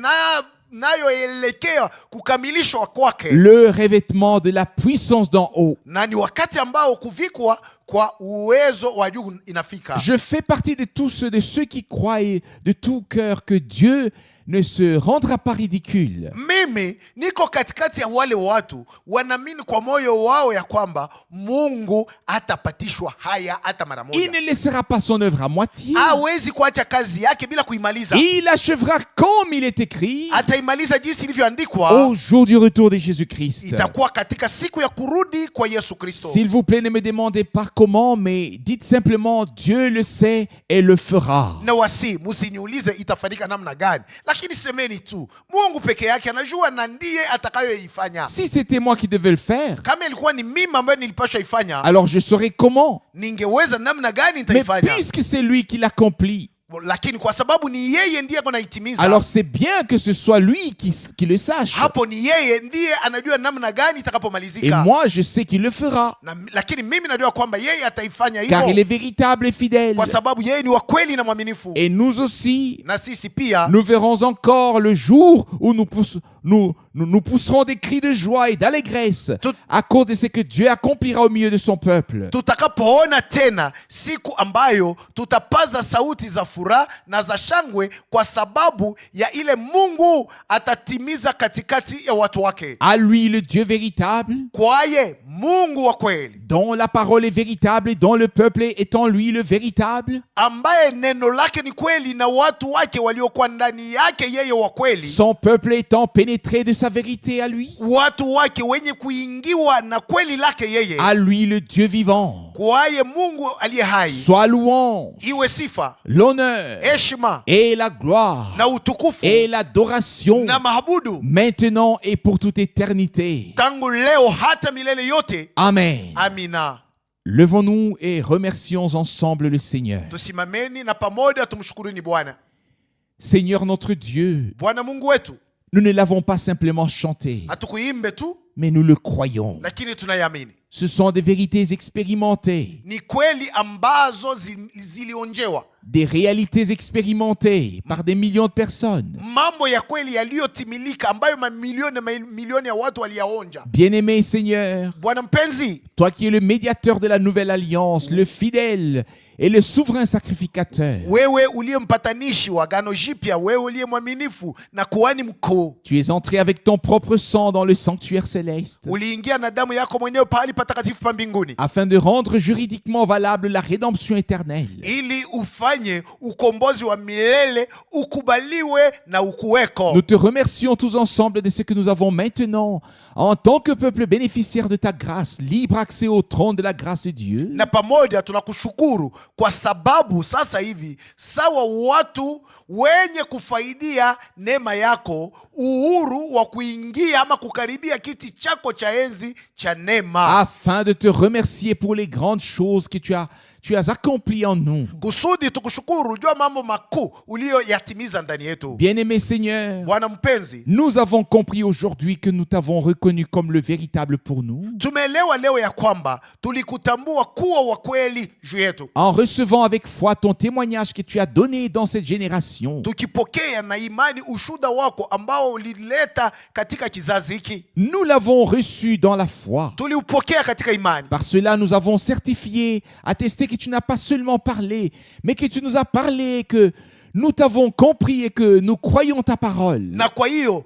inayoelekea kukamilishwa kwake, le revêtement de la puissance d'en haut. na ni wakati ambao kuvikwa kwa uwezo wa juu inafika. Je fais partie de tous de ceux qui croient de tout cœur que Dieu ne se rendra pas ridicule. Mimi niko katikati ya wale watu wanaamini kwa moyo wao ya kwamba Mungu atapatishwa haya hata mara Il moja. ne laissera pas son œuvre à moitié. Hawezi kuacha kazi yake bila kuimaliza. Il achèvera comme il est écrit Ataimaliza jinsi ilivyoandikwa. au jour du retour de Jésus-Christ. Itakuwa katika siku ya kurudi kwa Yesu Kristo. S'il vous plaît, ne me demandez pas comment, mais dites simplement Dieu le sait et le fera. Na wasi msiniulize itafanyika namna gani, lakini semeni tu Mungu peke yake anajua na ndiye atakayoifanya. Si c'était moi qui devais le faire, Kama ilikuwa ni mimi ambaye nilipaswa ifanya, alors je saurais comment. ningeweza namna gani Mais nitaifanya. puisque c'est lui qui l'accomplit, Lakini kwa sababu ni yeye ndiye anaitimiza, alors c'est bien que ce soit lui qui le sache. hapo ni yeye ndiye anajua namna gani Et itakapomalizika. moi, je sais qu'il le fera, Lakini mimi najua kwamba yeye ataifanya car il hivyo, est véritable et fidèle. kwa sababu yeye ni wa kweli na mwaminifu. Et nous aussi, Na sisi pia nous verrons encore le jour où nous pousserons des cris de joie et d'allégresse Tout- à cause de ce que Dieu accomplira au milieu de son peuple. tutakapoona tena siku ambayo tutapaza sauti za furaha na za shangwe kwa sababu ya ile Mungu atatimiza katikati ya watu wake. À lui, le Dieu véritable, Kwaye Mungu wa kweli, dont la parole est véritable et dont le peuple est en lui le véritable, ambaye neno lake ni kweli na watu wake waliokuwa ndani yake yeye wa kweli, son peuple étant pénétré de sa vérité à lui, watu wake wenye kuingiwa na kweli lake yeye. à lui le Dieu vivant, Kwaye Mungu aliye hai, soit louange, iwe sifa, l'honneur heshima et la gloire na utukufu et l'adoration na mahabudu maintenant et pour toute éternité. tangu leo hata milele yote. Amen. Amina. Levons-nous et remercions ensemble le Seigneur. Tusimameni na pamoja tumshukuruni Bwana. Seigneur notre Dieu, Bwana Mungu wetu, nous ne l'avons pas simplement chanté, hatukuimbe tu, mais nous le croyons. lakini tunayamini. Ce sont des vérités expérimentées, Ni kweli ambazo zilionjewa, des réalités expérimentées par des millions de personnes. mambo ya kweli yaliyotimilika ambayo mamilioni na mamilioni ya watu waliyaonja. Bien-aimé Seigneur, Bwana mpenzi, toi qui es le médiateur de la nouvelle alliance, le fidèle et le souverain sacrificateur, wewe uliye mpatanishi wa agano jipya, wewe uliye mwaminifu na kuhani mkuu, tu es entré avec ton propre sang dans le sanctuaire céleste uliingia na damu yako mwenyewe pahali patakatifu pa mbinguni, afin de rendre juridiquement valable la rédemption éternelle. ili ufanye ukombozi wa milele ukubaliwe na ukuweko. Nous te remercions tous ensemble de ce que nous avons maintenant en tant que peuple bénéficiaire de ta grâce, libre accès au trône de la grâce de Dieu. Na pamoja tunakushukuru kwa sababu sasa hivi sawa watu wenye kufaidia neema yako, uhuru wa kuingia ama kukaribia kiti chako cha enzi cha neema, afin de te remercier pour les grandes choses que tu as accomplies en nous. kusudi tukushukuru jua mambo makuu uliyoyatimiza ndani yetu. Bien-aimé Seigneur, Bwana mpenzi, nous avons compris aujourd'hui que nous t'avons reconnu comme le véritable pour nous. tumeelewa leo ya kwamba tulikutambua kuwa wa kweli juu yetu, En recevant avec foi ton témoignage que tu as donné dans cette génération, tukipokea na imani ushuhuda wako ambao ulileta katika kizazi hiki. nous l'avons reçu dans la foi. Tuliupokea katika imani. Par cela, nous avons certifié, attesté que tu n'as pas seulement parlé, mais que tu nous as parlé, que nous t'avons compris et que nous croyons ta parole. Na kwa hiyo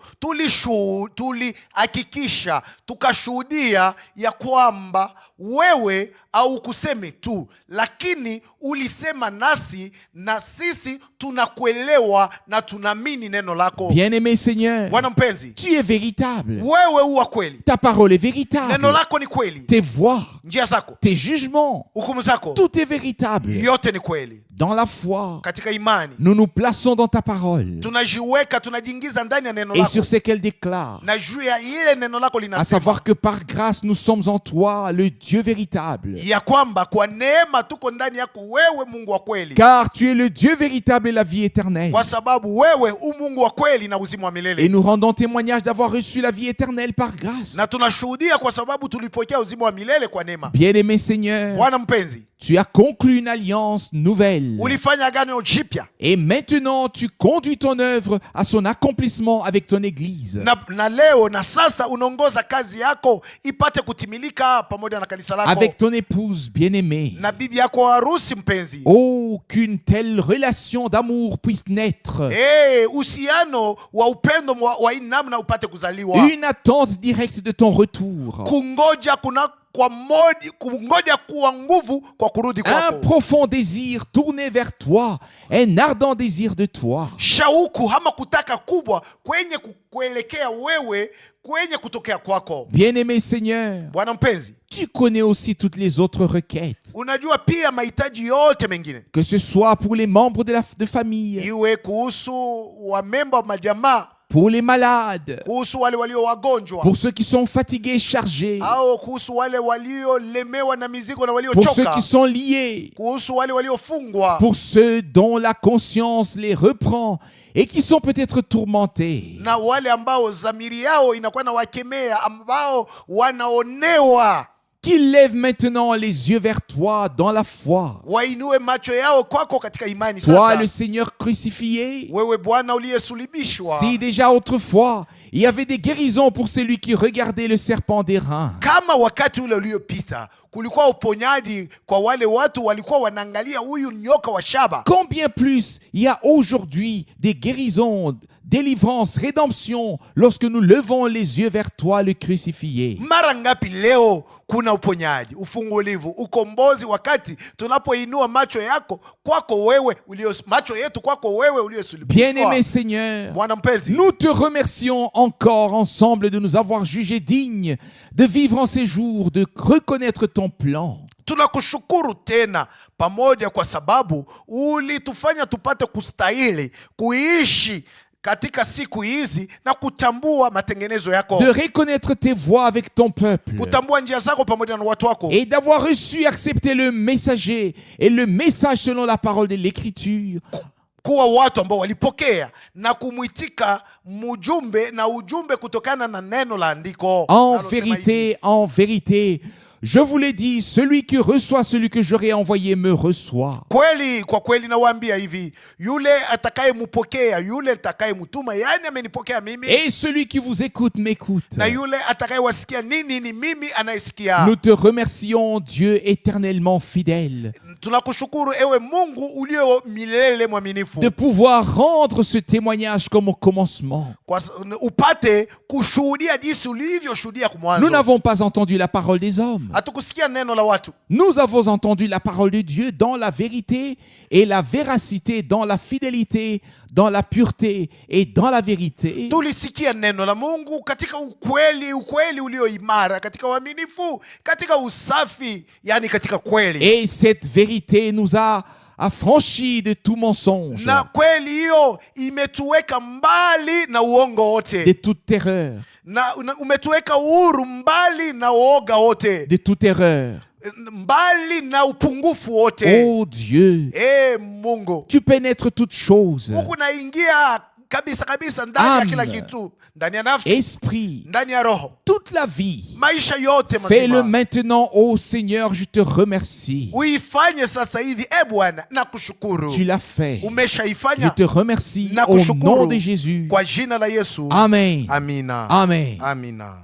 tulihakikisha tukashuhudia ya kwamba wewe au kuseme tu, lakini ulisema nasi na sisi tunakuelewa na tunaamini neno lako. Bien-aimé Seigneur, Bwana mpenzi, tu es véritable. wewe uwa kweli, Ta parole est neno véritable. lako ni kweli, Tes voies, njia zako, tes jugements, hukumu zako, tout est véritable. yote ni kweli. Dans la foi, Katika imani nous nous plaçons dans ta parole tunajiweka, tunajiingiza ndani ya neno et lako, sur ce qu'elle déclare, na juu ya ile neno lako à linasema savoir que par grâce nous sommes en toi, le Dieu véritable. ya kwamba kwa neema tuko ndani yako wewe, Mungu wa kweli, Car tu es le Dieu véritable et la vie éternelle. kwa sababu wewe Mungu wa kweli na uzima wa Et milele. nous rendons témoignage d'avoir reçu la vie éternelle par grâce. Na tunashuhudia kwa sababu tulipokea uzima wa milele kwa neema. Bien-aimé Seigneur, Bwana mpenzi, tu as conclu une alliance nouvelle. ulifanya agano jipya, Et maintenant, tu conduis ton œuvre à son accomplissement avec ton Église. na leo na sasa unaongoza kazi yako ipate kutimilika pamoja na kanisa lako, Avec ton épouse bien-aimée. na bibi yako harusi mpenzi. Oh, qu'une telle relation d'amour puisse naître. Uhusiano wa upendo wa hii namna upate kuzaliwa, Une attente directe de ton retour. kungoja kungoja kuwa nguvu kwa kurudi Un kwako, profond désir tourné vers toi. Un ardent désir de toi. shauku ama kutaka kubwa kwenye kuelekea wewe, kwenye kutokea kwako. Bien-aimé Seigneur, Bwana mpenzi, tu connais aussi toutes les autres requêtes. unajua pia mahitaji yote mengine, Que ce soit pour les membres de famille, iwe kuhusu wamemba wa majamaa, pour les malades, kuhusu wale walio wagonjwa, pour ceux qui sont fatigués, chargés, au kuhusu wale waliolemewa na mizigo na pour ceux waliochoka, qui sont liés, kuhusu wale waliofungwa, pour ceux dont la conscience les reprend et qui sont peut-être tourmentés. na wale ambao dhamiri yao inakuwa na wakemea, ambao wanaonewa. Qu'ils lèvent maintenant les yeux vers toi dans la foi. Wainue macho yao kwako katika imani. Toi, Sasa le Seigneur crucifié, wewe Bwana uliyesulubishwa, si déjà autrefois, il y avait des guérisons pour celui qui regardait le serpent d'airain. kama wakati ule uliopita kulikuwa uponyaji kwa wale watu walikuwa wanaangalia huyu nyoka wa shaba, Combien plus il y a aujourd'hui des guérisons, délivrance, rédemption lorsque nous levons les yeux vers toi, le crucifié. mara ngapi leo kuna uponyaji, ufungulivu, ukombozi wakati tunapoinua macho yako kwako wewe macho yetu kwako wewe uliyesulubishwa. Bien-aimé Seigneur, Bwana mpenzi, nous te remercions encore ensemble de nous avoir jugés dignes de vivre en ces jours, de reconnaître ton plan. tunakushukuru tena pamoja kwa sababu ulitufanya tupate kustahili kuishi katika siku hizi na kutambua matengenezo yako, De reconnaître tes voies avec ton peuple kutambua njia zako pamoja na watu wako, et d'avoir reçu, accepté le messager et le message selon la parole de l'Écriture. kuwa watu ambao walipokea na kumwitika mjumbe na ujumbe kutokana na neno la andiko. En vérité, je vous l'ai dit, celui qui reçoit celui que j'aurai envoyé me reçoit. Kweli, kwa kweli nawaambia hivi, yule atakayempokea yule atakayemtuma, yani amenipokea mimi, Et celui qui vous écoute m'écoute. na yule atakayewasikia nini ni mimi anayesikia. Nous te remercions, Dieu éternellement fidèle, Tunakushukuru ewe Mungu ulio milele mwaminifu, de pouvoir rendre ce témoignage comme au commencement. kwa upate kushuhudia jinsi ulivyoshuhudia Nous kumwanzo. n'avons pas entendu la parole des hommes, hatukusikia neno la watu. Nous avons entendu la parole de Dieu dans la vérité et la véracité, dans la fidélité, dans la pureté et dans la vérité. Tulisikia neno la Mungu katika ukweli, ukweli ulio imara, katika uaminifu, katika usafi, yani katika kweli. Et cette vérité nous a affranchis de tout mensonge, Na kweli hiyo imetuweka mbali na uongo wote, de toute erreur, na umetuweka uhuru mbali na uoga wote, de toute erreur. mbali na upungufu wote. Oh Dieu, Mungu, tu pénètres toutes choses, Mungu naingia kabisa kabisa ndani ya kila kitu, ndani ya nafsi, esprit, ndani ya roho, toute la vie. maisha yote Fais-le mazima. maintenant, ô Seigneur, je te remercie. Uifanye sasa hivi, Bwana, nakushukuru. Tu l'as fait. Je Umeshaifanya. te remercie au Nakushukuru nom de Jésus. kwa jina la Yesu. Amen. Amina. Amen. Amina.